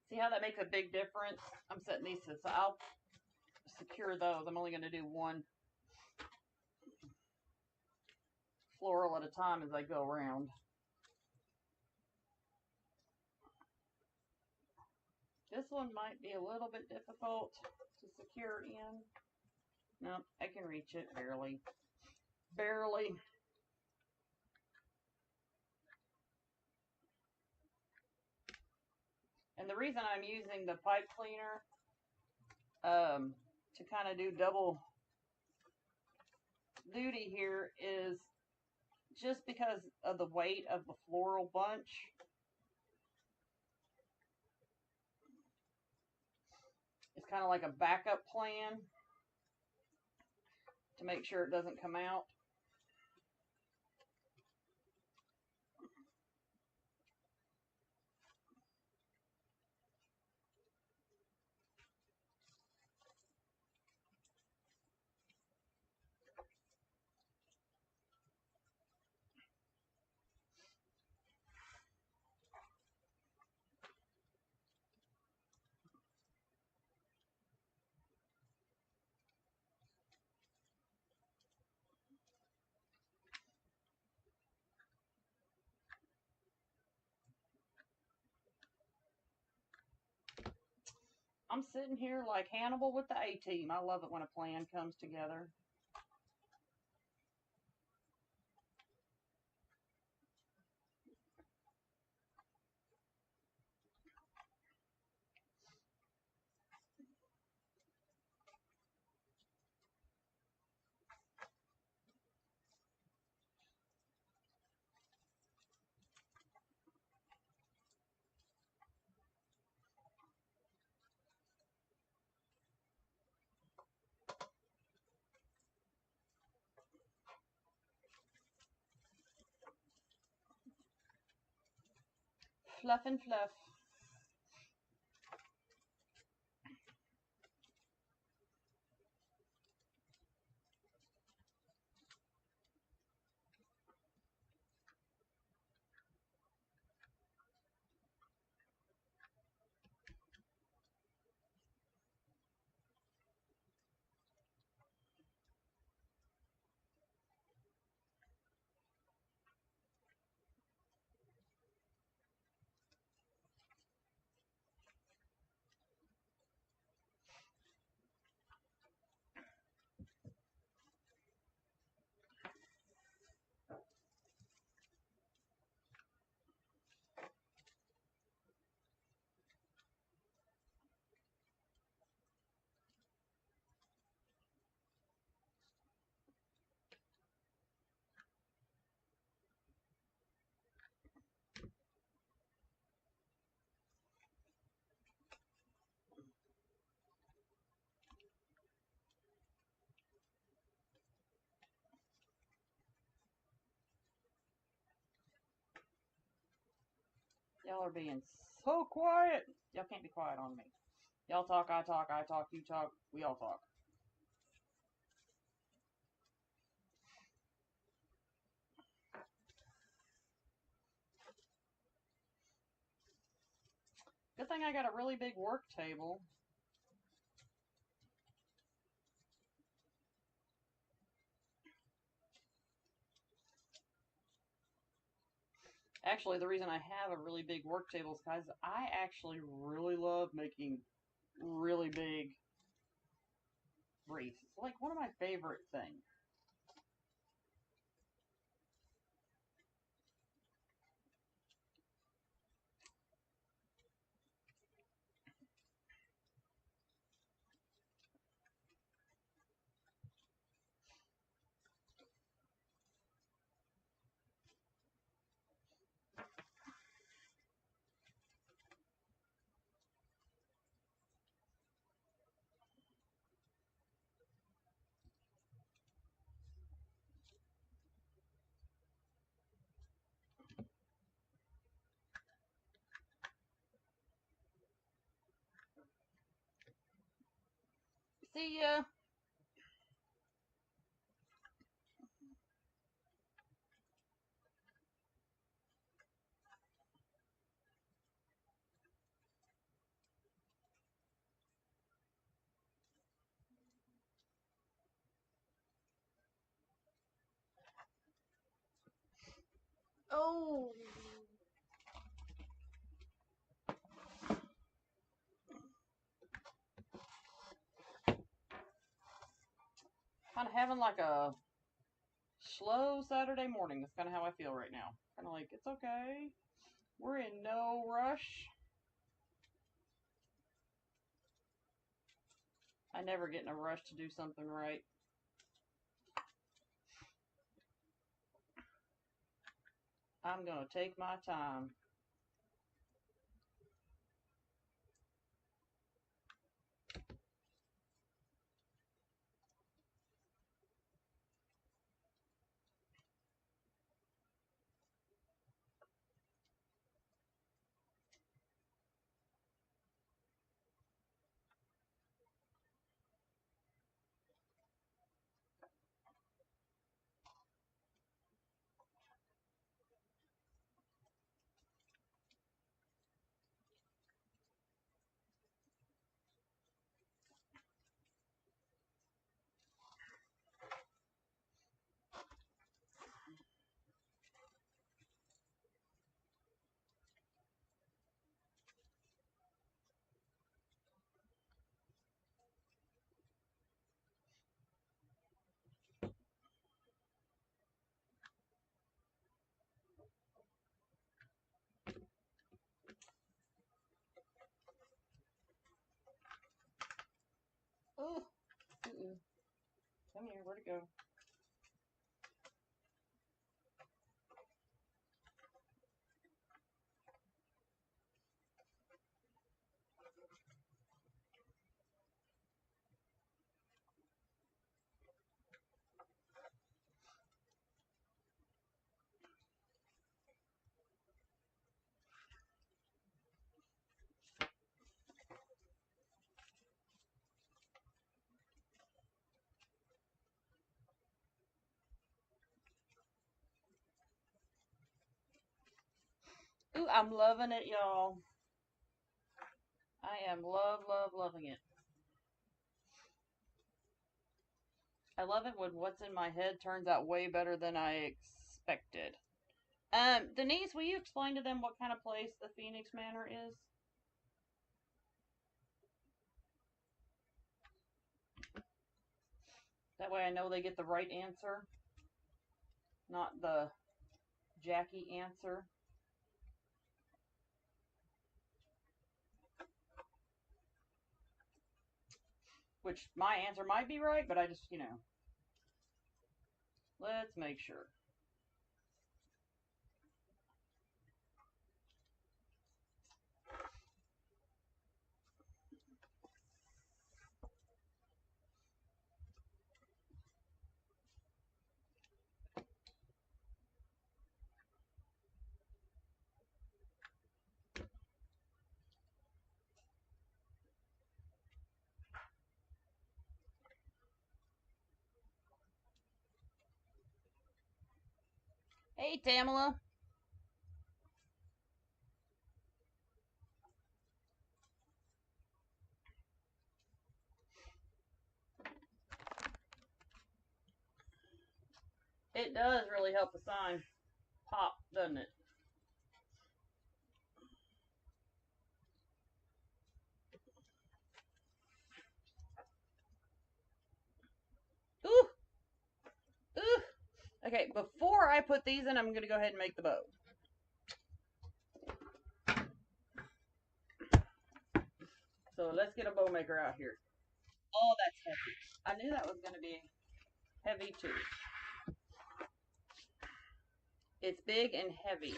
See how that makes a big difference? I'm setting these, so I'll secure those. I'm only going to do one floral at a time as I go around. This one might be a little bit difficult to secure in. No, I can reach it barely. Barely. And the reason I'm using the pipe cleaner to kind of do double duty here is just because of the weight of the floral bunch. It's kind of like a backup plan to make sure it doesn't come out. I'm sitting here like Hannibal with the A-Team. I love it when a plan comes together. Fluff and fluff. Y'all are being so quiet. Y'all can't be quiet on me. Y'all talk, I talk, you talk, we all talk. Good thing I got a really big work table. Actually, the reason I have a really big work table is because I actually really love making really big wreaths. It's like one of my favorite things. See ya. Oh. Kind of having like a slow Saturday morning. That's kind of how I feel right now. Kind of like, it's okay. We're in no rush. I never get in a rush to do something right. I'm going to take my time. Oh, come here. Where'd it go? Ooh, I'm loving it, y'all. I am loving it. I love it when what's in my head turns out way better than I expected. Denise, will you explain to them what kind of place the Phoenix Manor is? That way I know they get the right answer, not the Jackie answer. Which my answer might be right, but I just, let's make sure. Hey, Tamala. It does really help the sign pop, doesn't it? Ooh! Ooh! Okay, before I put these in, I'm going to go ahead and make the bow. So let's get a bow maker out here. Oh, that's heavy. I knew that was going to be heavy too. It's big and heavy.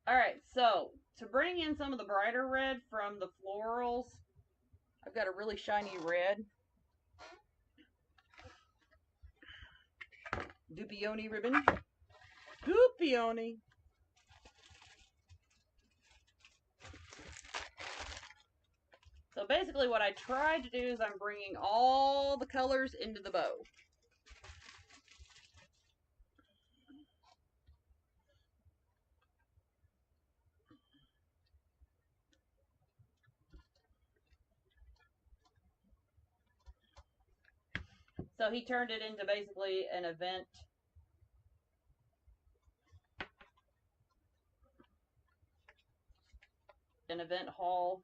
Alright, so to bring in some of the brighter red from the florals, I've got a really shiny red Dupioni ribbon. Dupioni! So basically what I tried to do is I'm bringing all the colors into the bow. So he turned it into basically an event hall.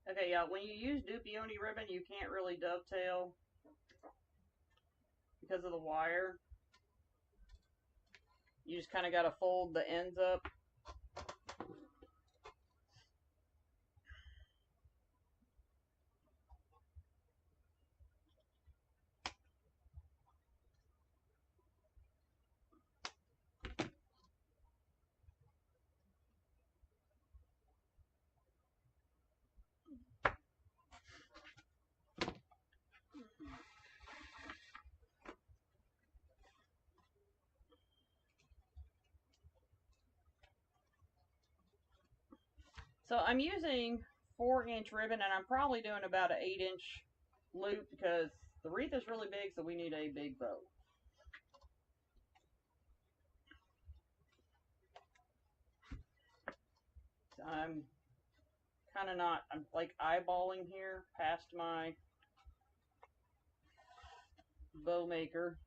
Okay, yeah, when you use Dupioni ribbon, you can't really dovetail because of the wire. You just kind of got to fold the ends up. So I'm using 4-inch ribbon, and I'm probably doing about an 8-inch loop because the wreath is really big, so we need a big bow. So I'm kind of not, I'm like eyeballing here past my bow maker.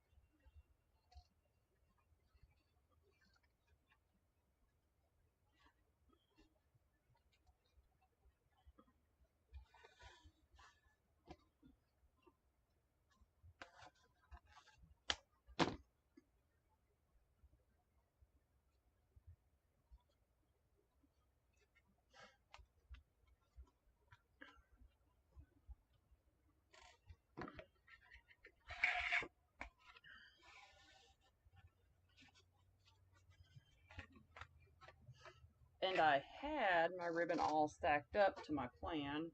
And I had my ribbon all stacked up to my plan,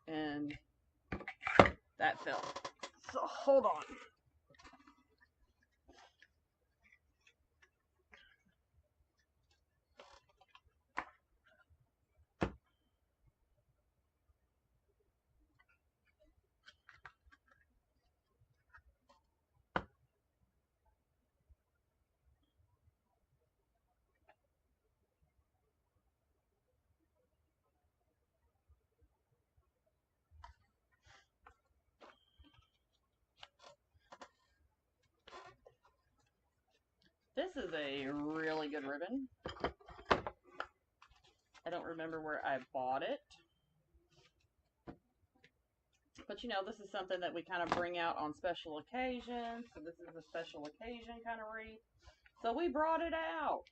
and that fell. So hold on. This is a really good ribbon. I don't remember where I bought it. But you know, this is something that we kind of bring out on special occasions. So this is a special occasion kind of wreath. So we brought it out.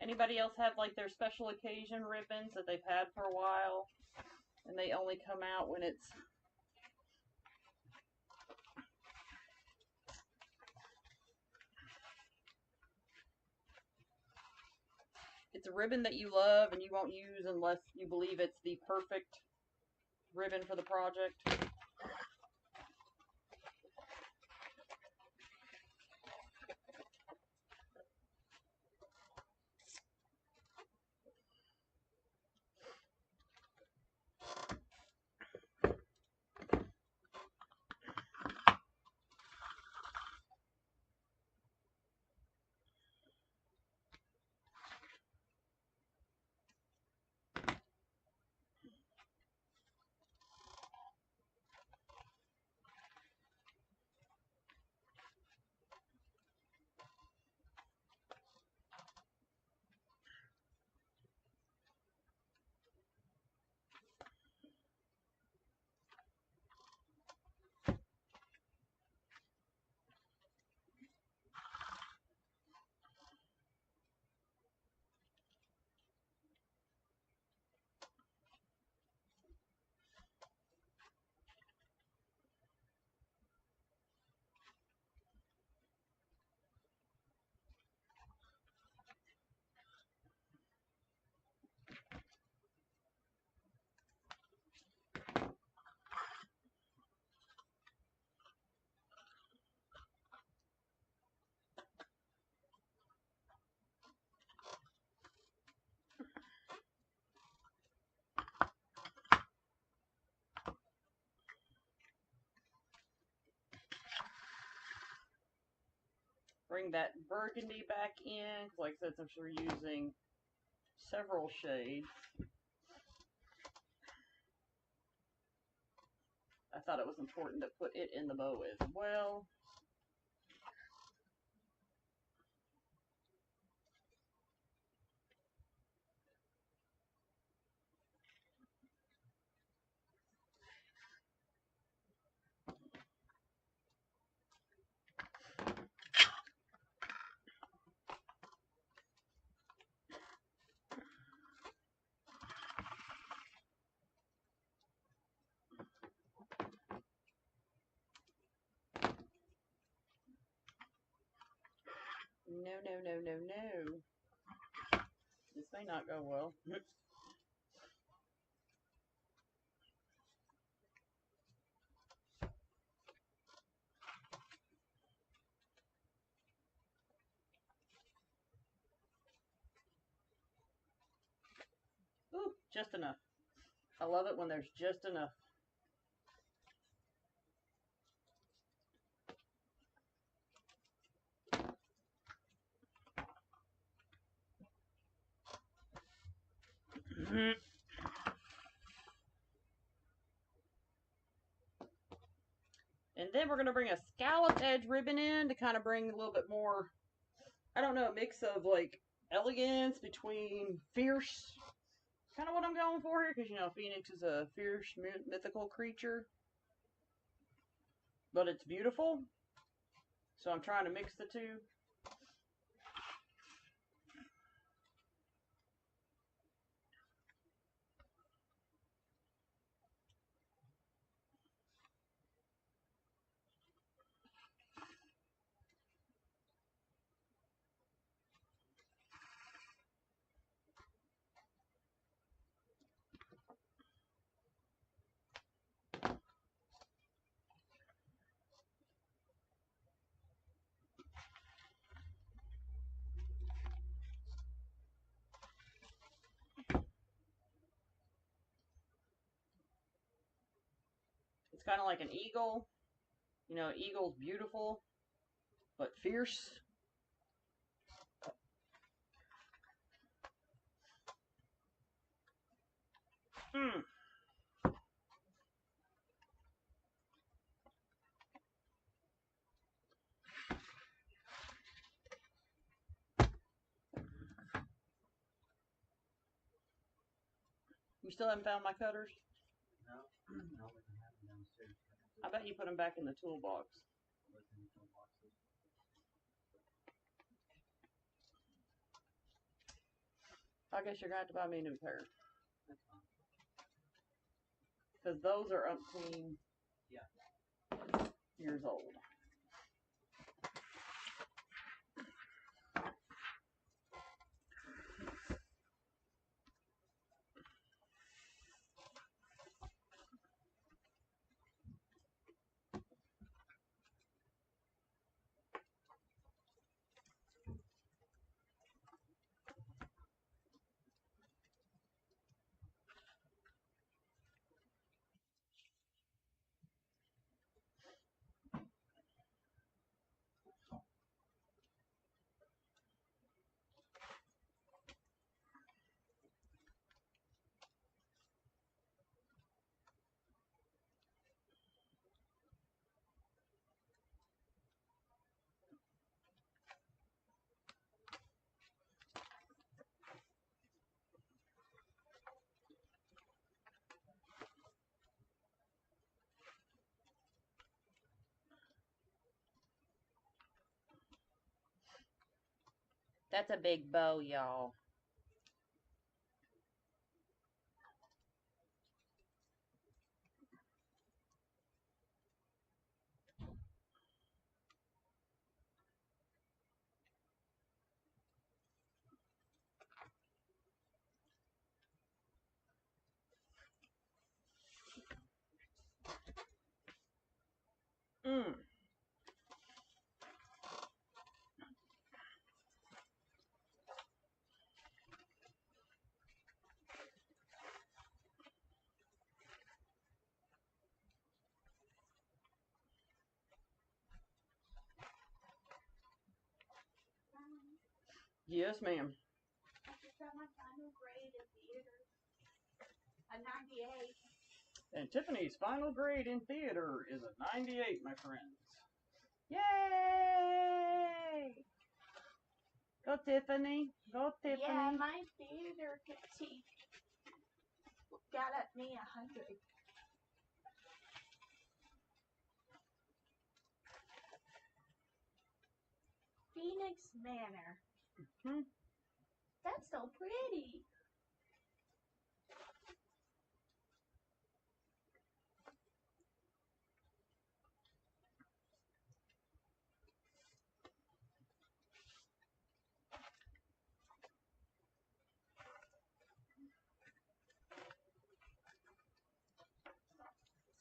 Anybody else have like their special occasion ribbons that they've had for a while and they only come out when it's a ribbon that you love and you won't use unless you believe it's the perfect ribbon for the project? bring that burgundy back in. Like I said, since we're using several shades, I thought it was important to put it in the bow as well. No, no, no, no, no. This may not go well. Ooh, just enough. I love it when there's just enough. And then we're going to bring a scalloped edge ribbon in to kind of bring a little bit more, I don't know, a mix of like elegance between fierce. Kind of what I'm going for here, because you know Phoenix is a fierce mythical creature, but it's beautiful. So I'm trying to mix the two. It's kind of like an eagle. You know, eagle's beautiful, but fierce. Mm. You still haven't found my cutters? No, no, we don't have them downstairs. I bet you put them back in the toolbox. What's in the toolboxes? I guess you're going to have to buy me a new pair. That's fine. Because those are umpteen years old. That's a big bow, y'all. Mm. Yes, ma'am. I just got my final grade in theater. A 98. And Tiffany's final grade in theater is a 98, my friends. Yay! Go, Tiffany. Go, Tiffany. Yeah, my theater critique got at me 100. Phoenix Manor. Hmm. That's so pretty.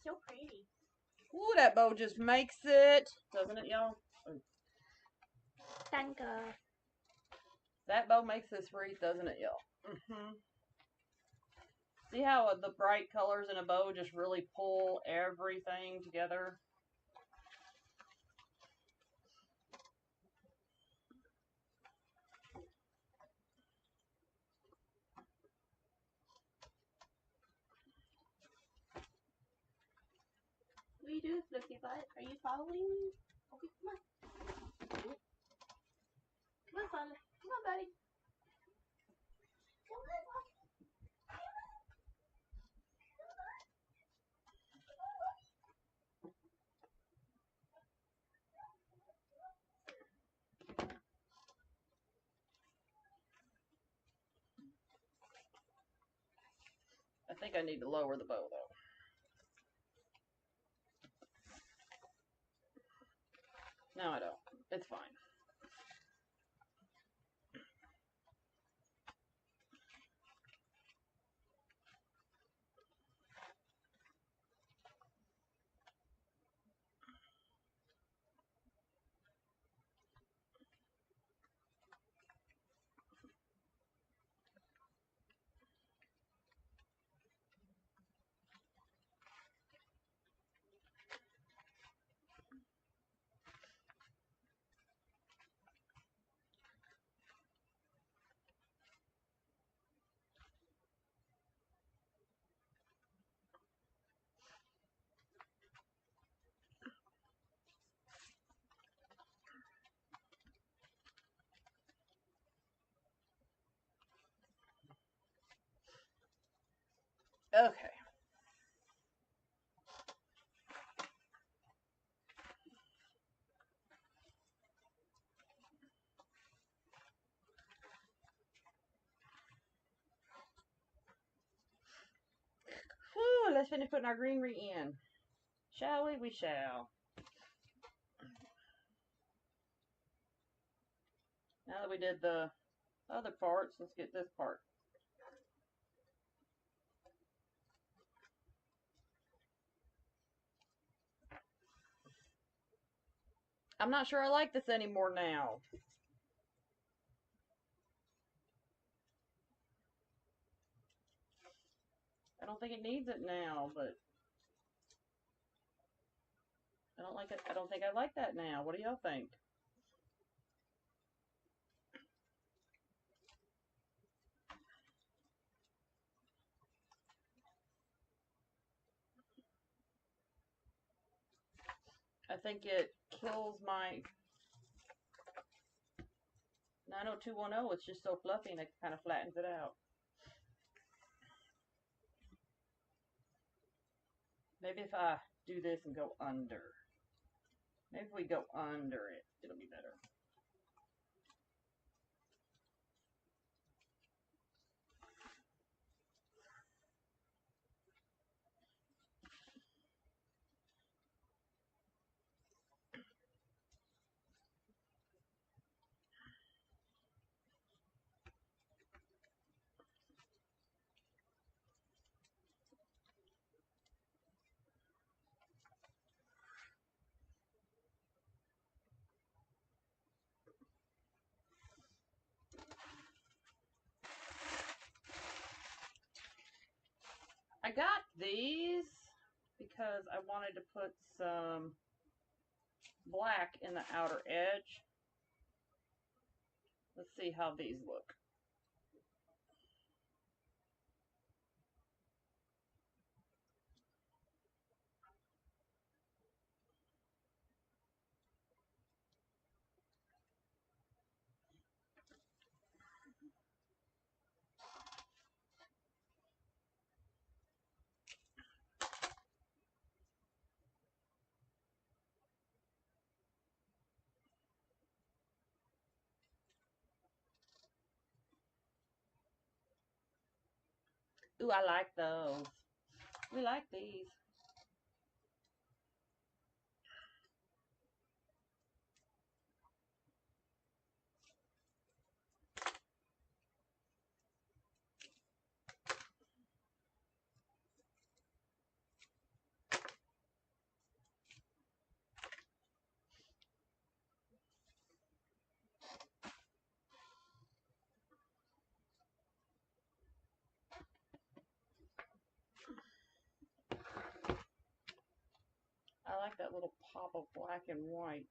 So pretty. Ooh, that bow just makes it. Doesn't it, y'all? Thank you. That bow makes this wreath, doesn't it, y'all? See how the bright colors in a bow just really pull everything together? What do you do, Flippy Butt? Are you following me? Okay, come on. Come on, Father. Come on, buddy. Come on, Father. I think I need to lower the bow, though. No, I don't. It's fine. Okay. Whew, let's finish putting our greenery in. Shall we? We shall. Now that we did the other parts, let's get this part. I'm not sure I like this anymore now. I don't think it needs it now, but I don't like it. I don't think I like that now. What do y'all think? I think it kills my 90210. It's just so fluffy and it kind of flattens it out. Maybe if I do this and go under. Maybe if we go under it, it'll be better. I got these because I wanted to put some black in the outer edge. Let's see how these look. Ooh, I like those. We like these. I like that little pop of black and white.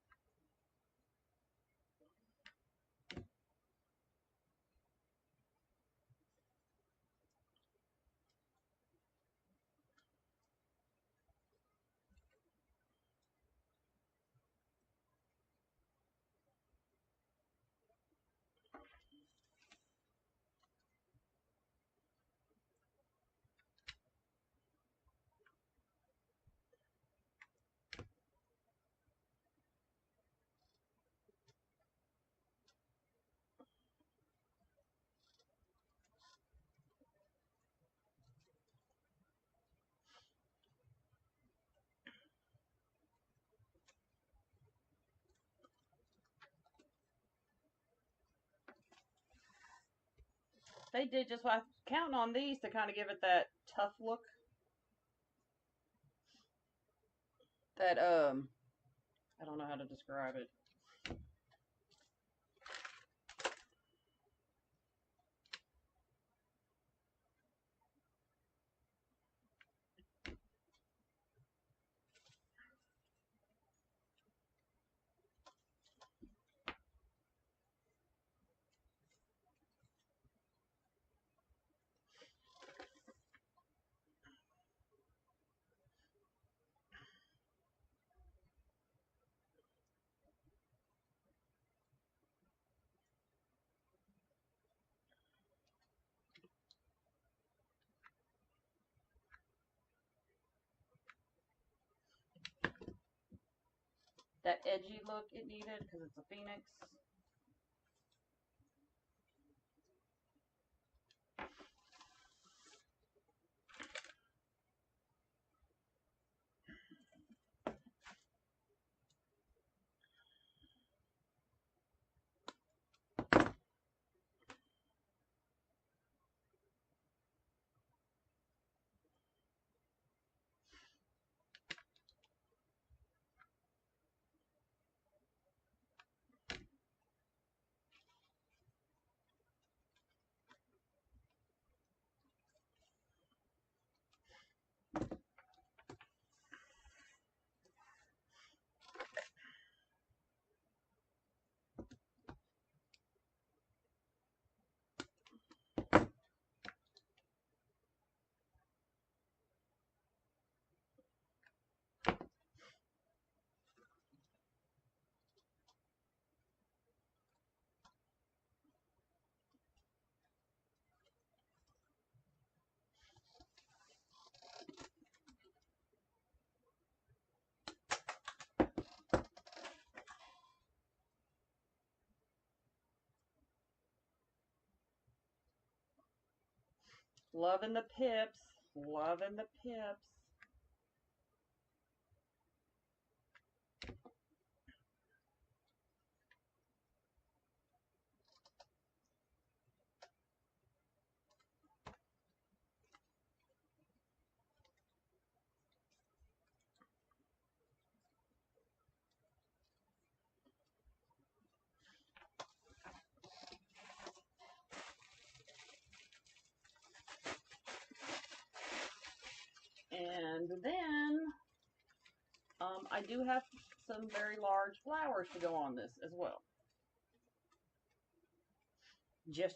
They did just what I was counting on these to kind of give it that tough look. That I don't know how to describe it. That edgy look it needed because it's a phoenix. Loving the pips. Loving the pips. And then I do have some very large flowers to go on this as well. Just.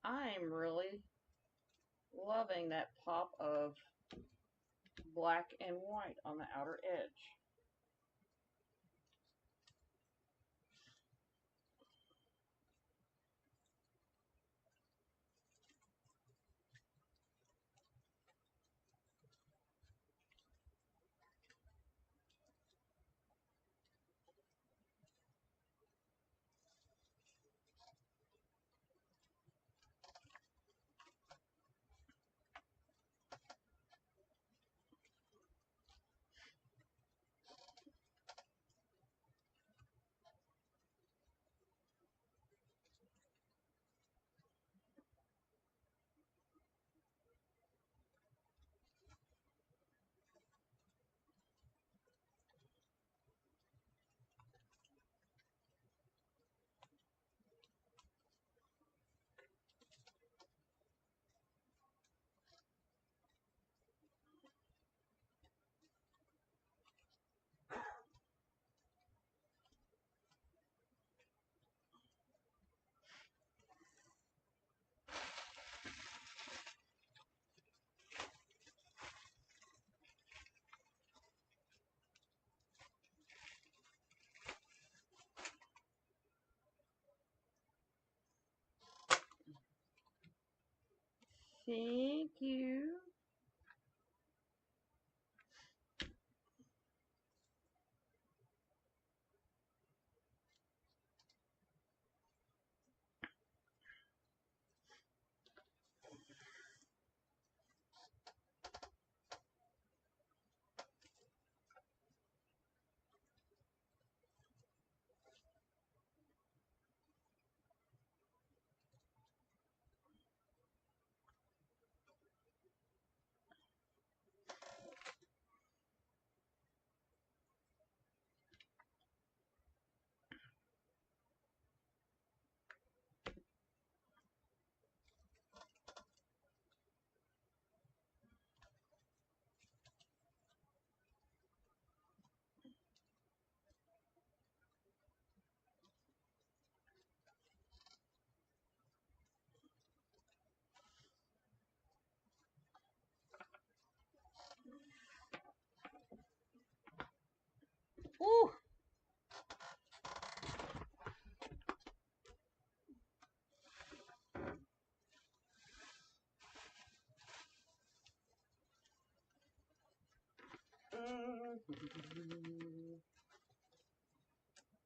I'm really loving that pop of black and white on the outer edge. Thank you. Woo!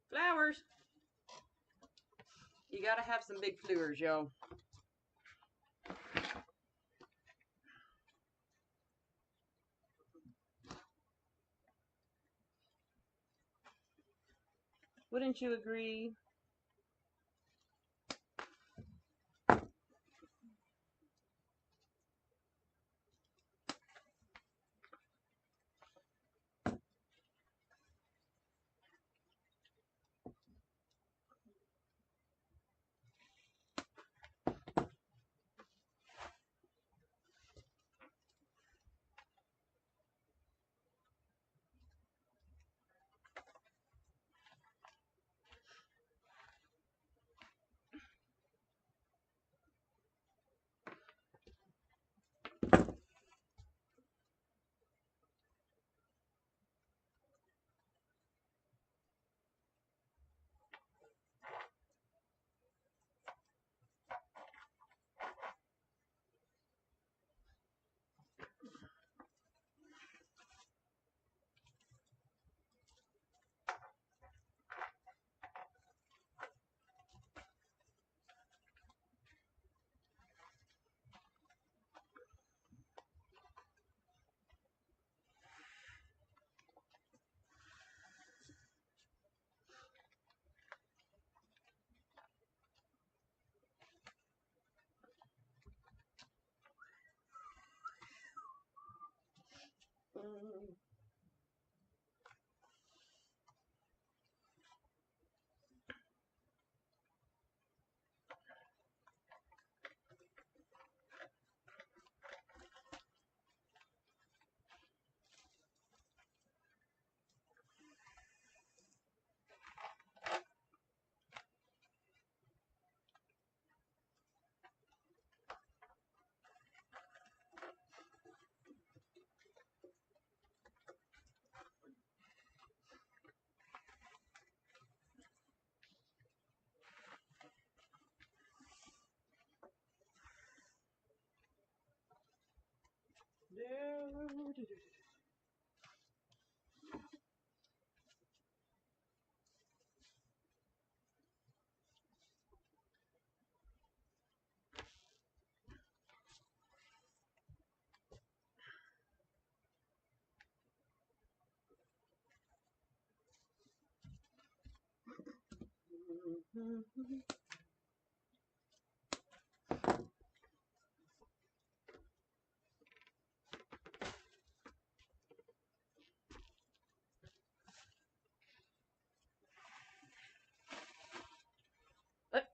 Flowers. You gotta have some big flowers, yo. Wouldn't you agree?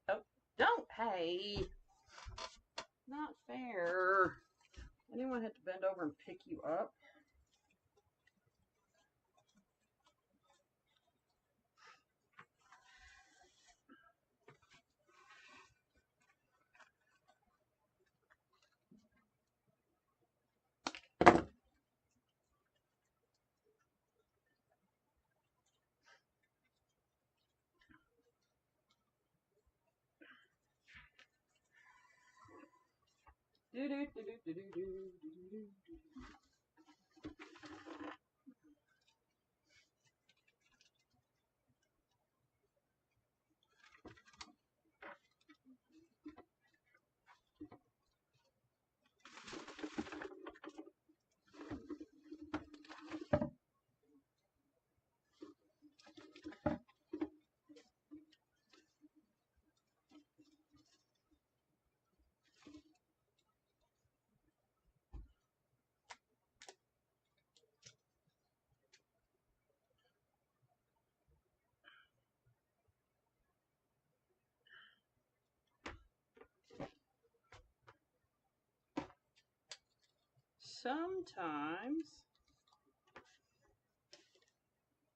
Oh, don't, hey. Not fair. Anyone had to bend over and pick you up? Do do do do do do do do. Sometimes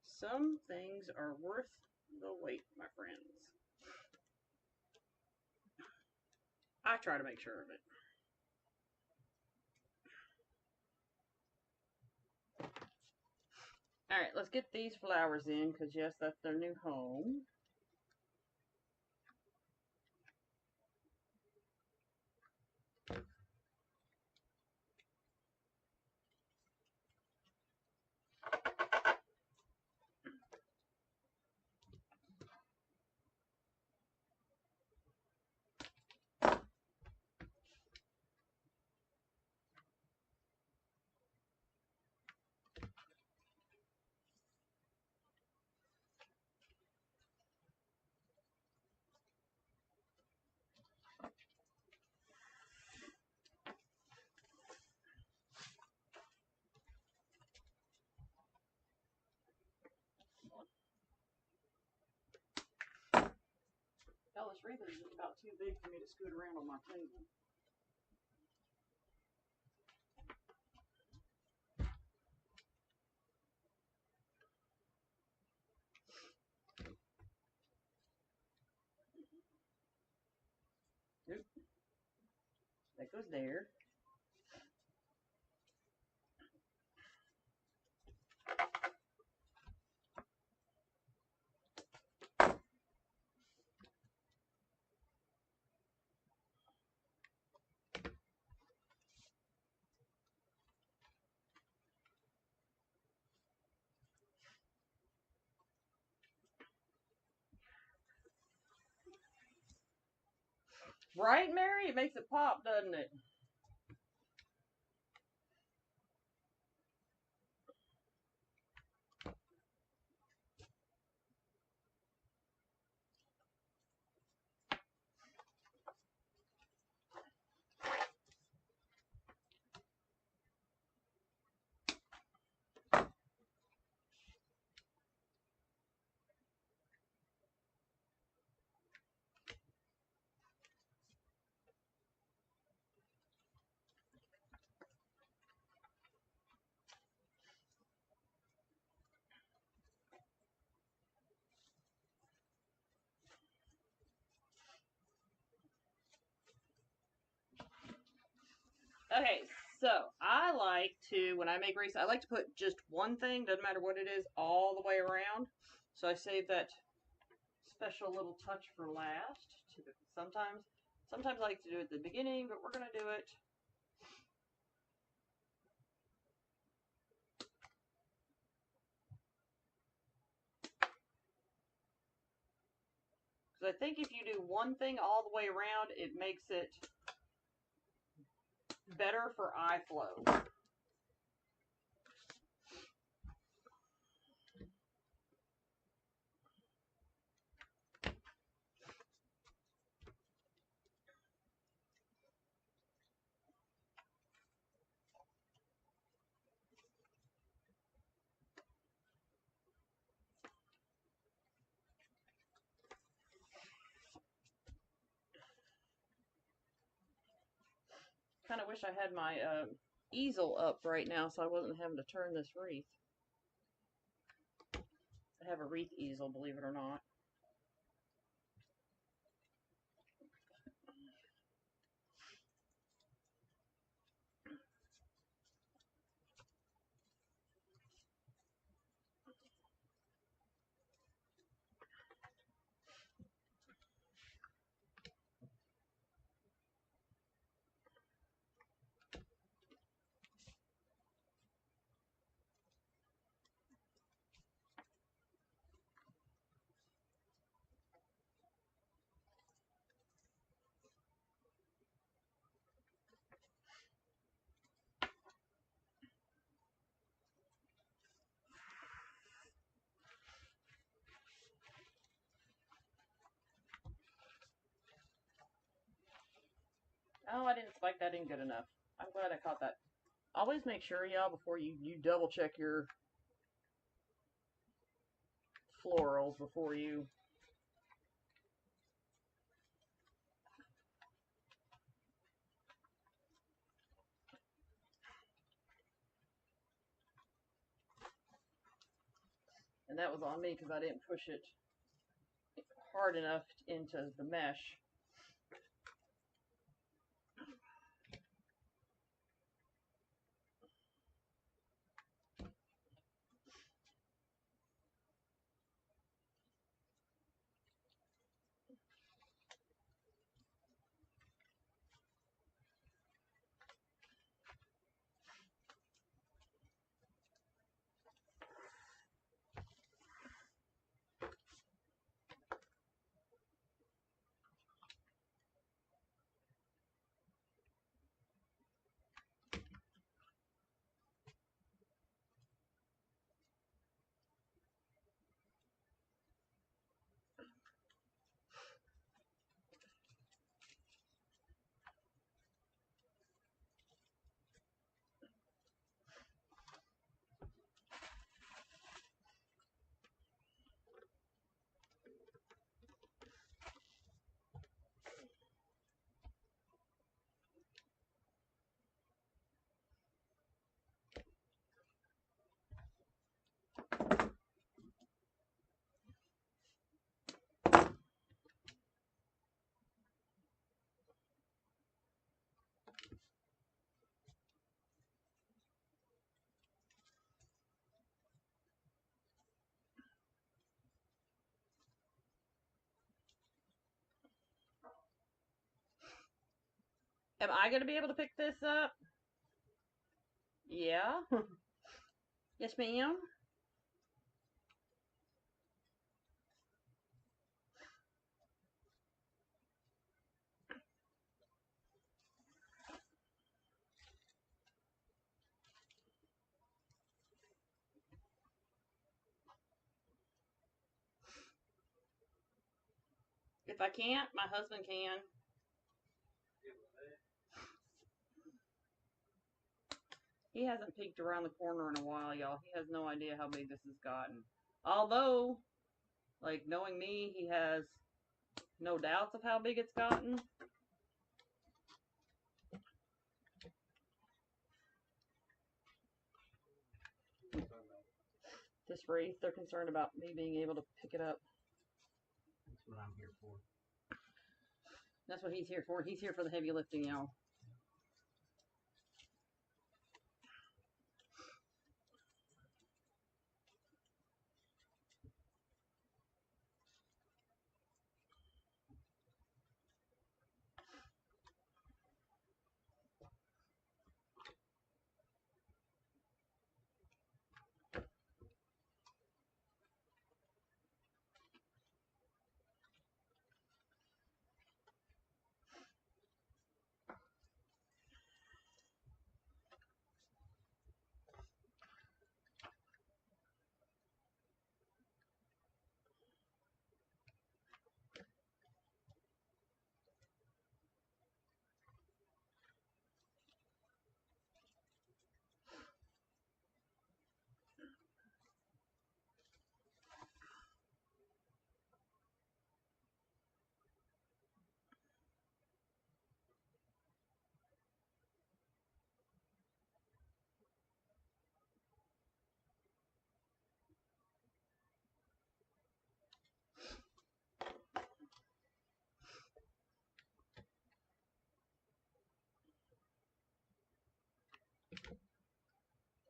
some things are worth the wait, my friends. I try to make sure of it. All right, let's get these flowers in because, yes, that's their new home. Hell, this wreath is about too big for me to scoot around on my table. Nope. That goes there. Right, Mary? It makes it pop, doesn't it? Okay, so I like to, when I make wreaths, I like to put just one thing, doesn't matter what it is, all the way around. So I save that special little touch for last. Sometimes I like to do it at the beginning, but we're going to do it Because I think if you do one thing all the way around, it makes it better for eye flow. Kind of wish I had my easel up right now so I wasn't having to turn this wreath. I have a wreath easel, believe it or not. Oh, I didn't spike that in good enough. I'm glad I caught that. Always make sure, y'all, before you double check your florals before you. And that was on me because I didn't push it hard enough into the mesh. Am I going to be able to pick this up? Yeah. Yes, ma'am. If I can't, my husband can. He hasn't peeked around the corner in a while, y'all. He has no idea how big this has gotten. Although, like, knowing me, he has no doubts of how big it's gotten. This wreath, they're concerned about me being able to pick it up. That's what I'm here for. That's what he's here for. He's here for the heavy lifting, y'all.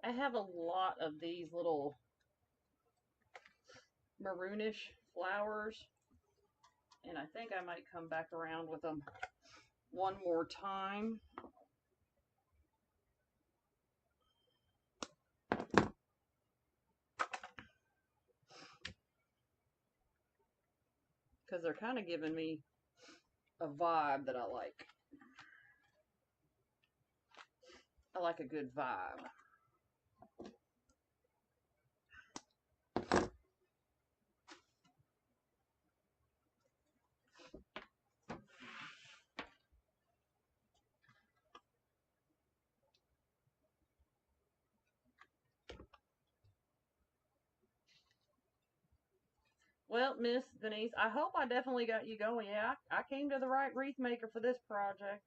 I have a lot of these little maroonish flowers, and I think I might come back around with them one more time. Because they're kind of giving me a vibe that I like. I like a good vibe. Well, Miss Denise, I hope I definitely got you going. Yeah, I came to the right wreath maker for this project.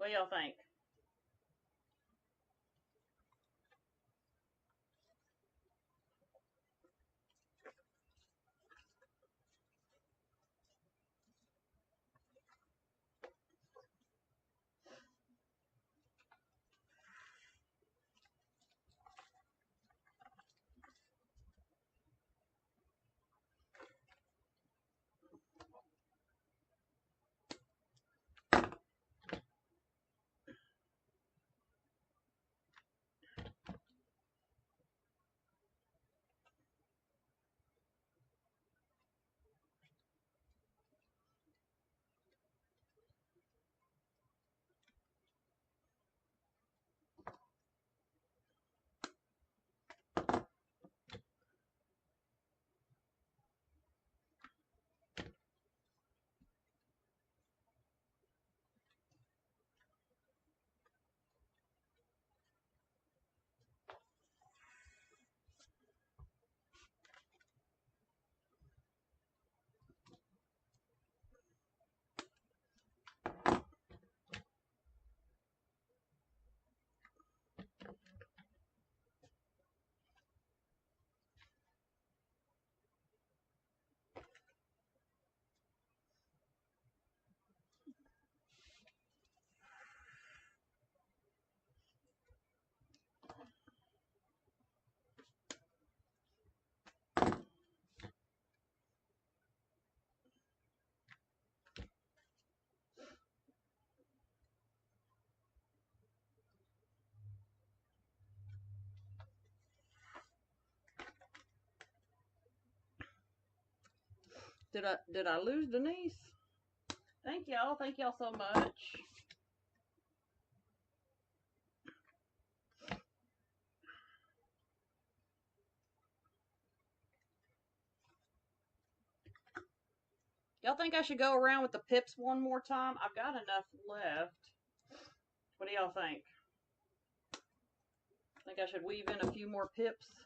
What y'all think? Did I lose Denise? Thank y'all. Thank y'all so much. Y'all think I should go around with the pips one more time? I've got enough left. What do y'all think? Think I should weave in a few more pips?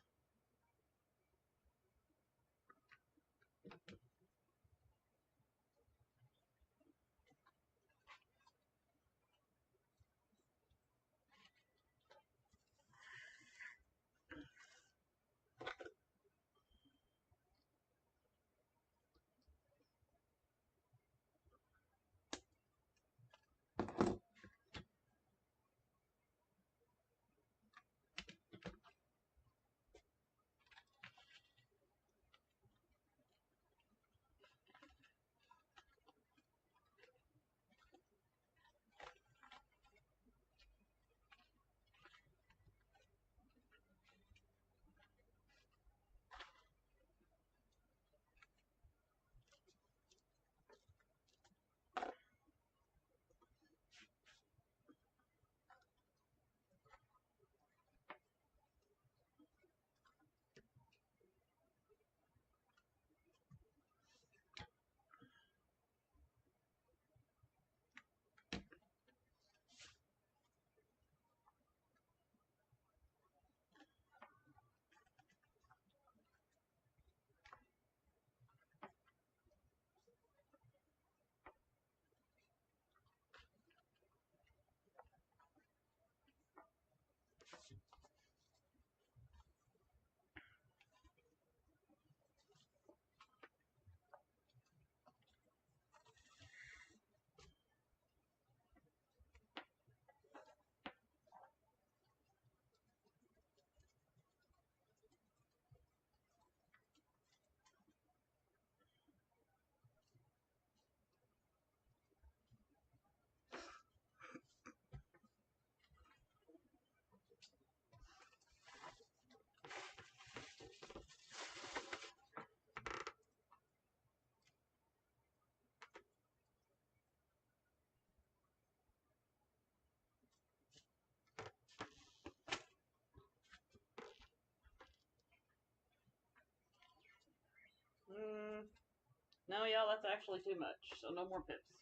No, y'all, that's actually too much. So no more pips.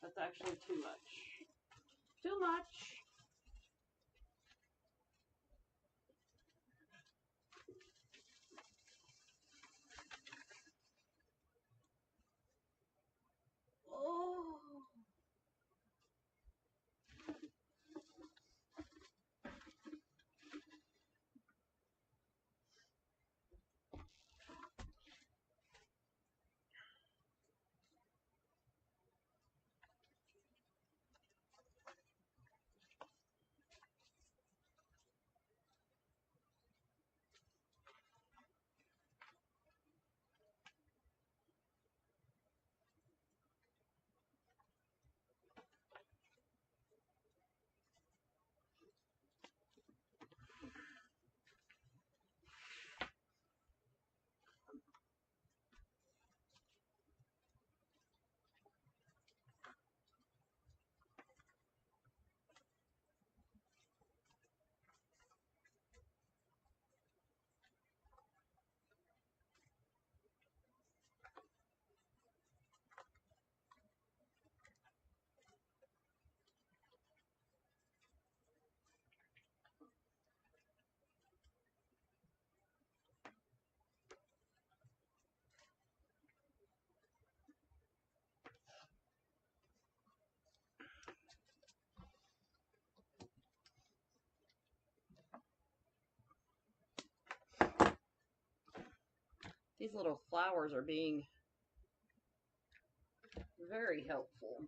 That's actually too much. Too much. Oh. These little flowers are being very helpful.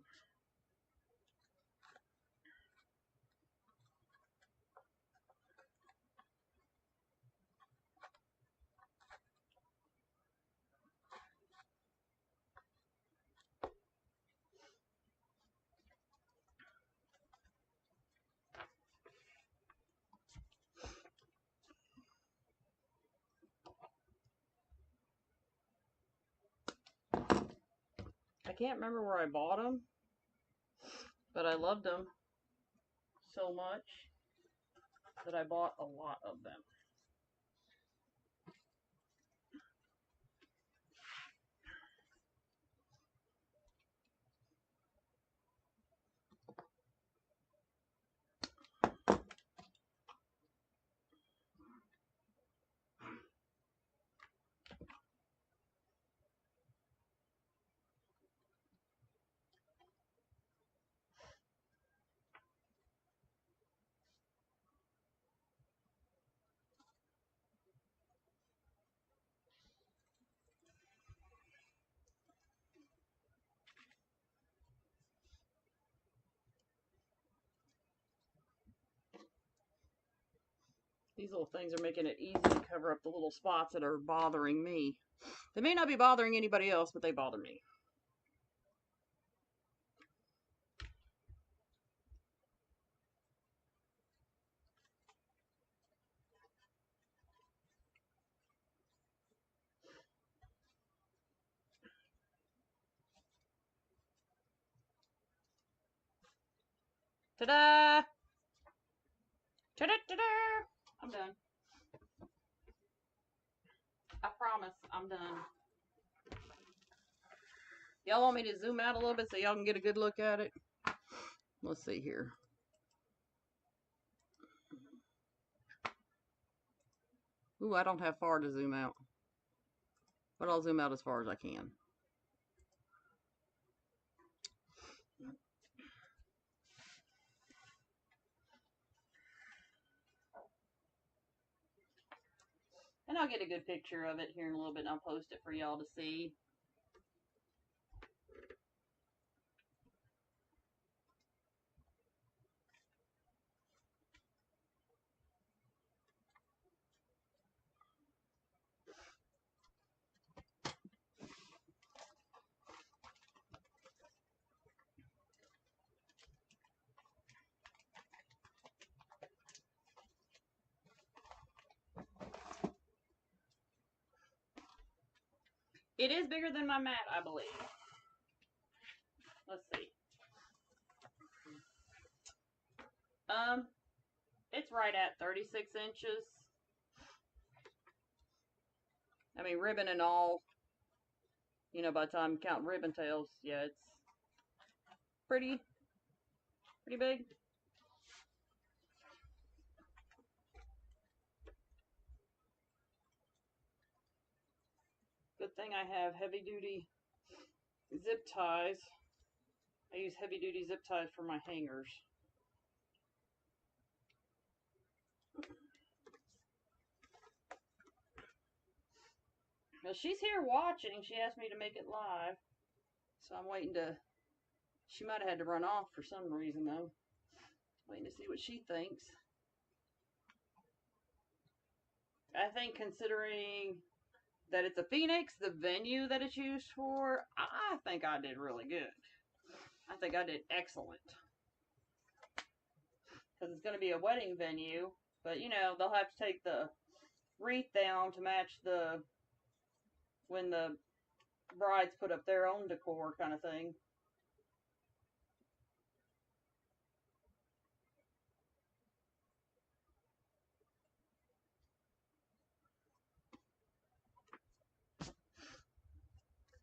can't remember where I bought them, but I loved them so much that I bought a lot of them. These little things are making it easy to cover up the little spots that are bothering me. They may not be bothering anybody else, but they bother me. Ta-da! Ta-da-ta-da! I'm done. I promise, I'm done. Y'all want me to zoom out a little bit so y'all can get a good look at it? Let's see here. Ooh, I don't have far to zoom out. But I'll zoom out as far as I can. And I'll get a good picture of it here in a little bit, and I'll post it for y'all to see. It is bigger than my mat, I believe. Let's see. It's right at 36 inches. I mean, ribbon and all. You know, by the time you count ribbon tails, yeah, it's pretty big. Good thing I have heavy duty zip ties. I use heavy duty zip ties for my hangers. Now she's here watching. She asked me to make it live. So I'm waiting to, she might have had to run off for some reason though. Waiting to see what she thinks. I think considering that it's a Phoenix, the venue that it's used for, I think I did really good. I think I did excellent. Because it's going to be a wedding venue, but you know, they'll have to take the wreath down to match the, when the brides put up their own decor kind of thing.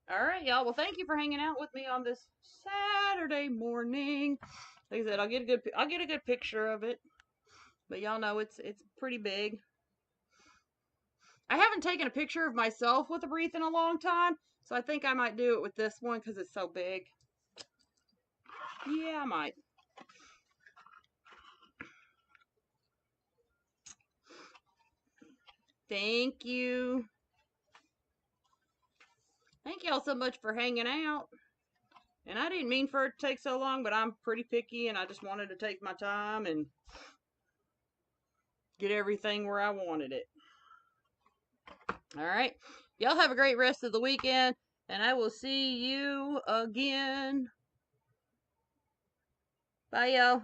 All right, y'all. Well, thank you for hanging out with me on this Saturday morning. Like I said, I'll get a good picture of it. But y'all know it's pretty big. I haven't taken a picture of myself with a wreath in a long time, so I think I might do it with this one because it's so big. Yeah, I might. Thank you. Thank y'all so much for hanging out. And I didn't mean for it to take so long, but I'm pretty picky and I just wanted to take my time and get everything where I wanted it. All right. Y'all have a great rest of the weekend, and I will see you again. Bye, y'all.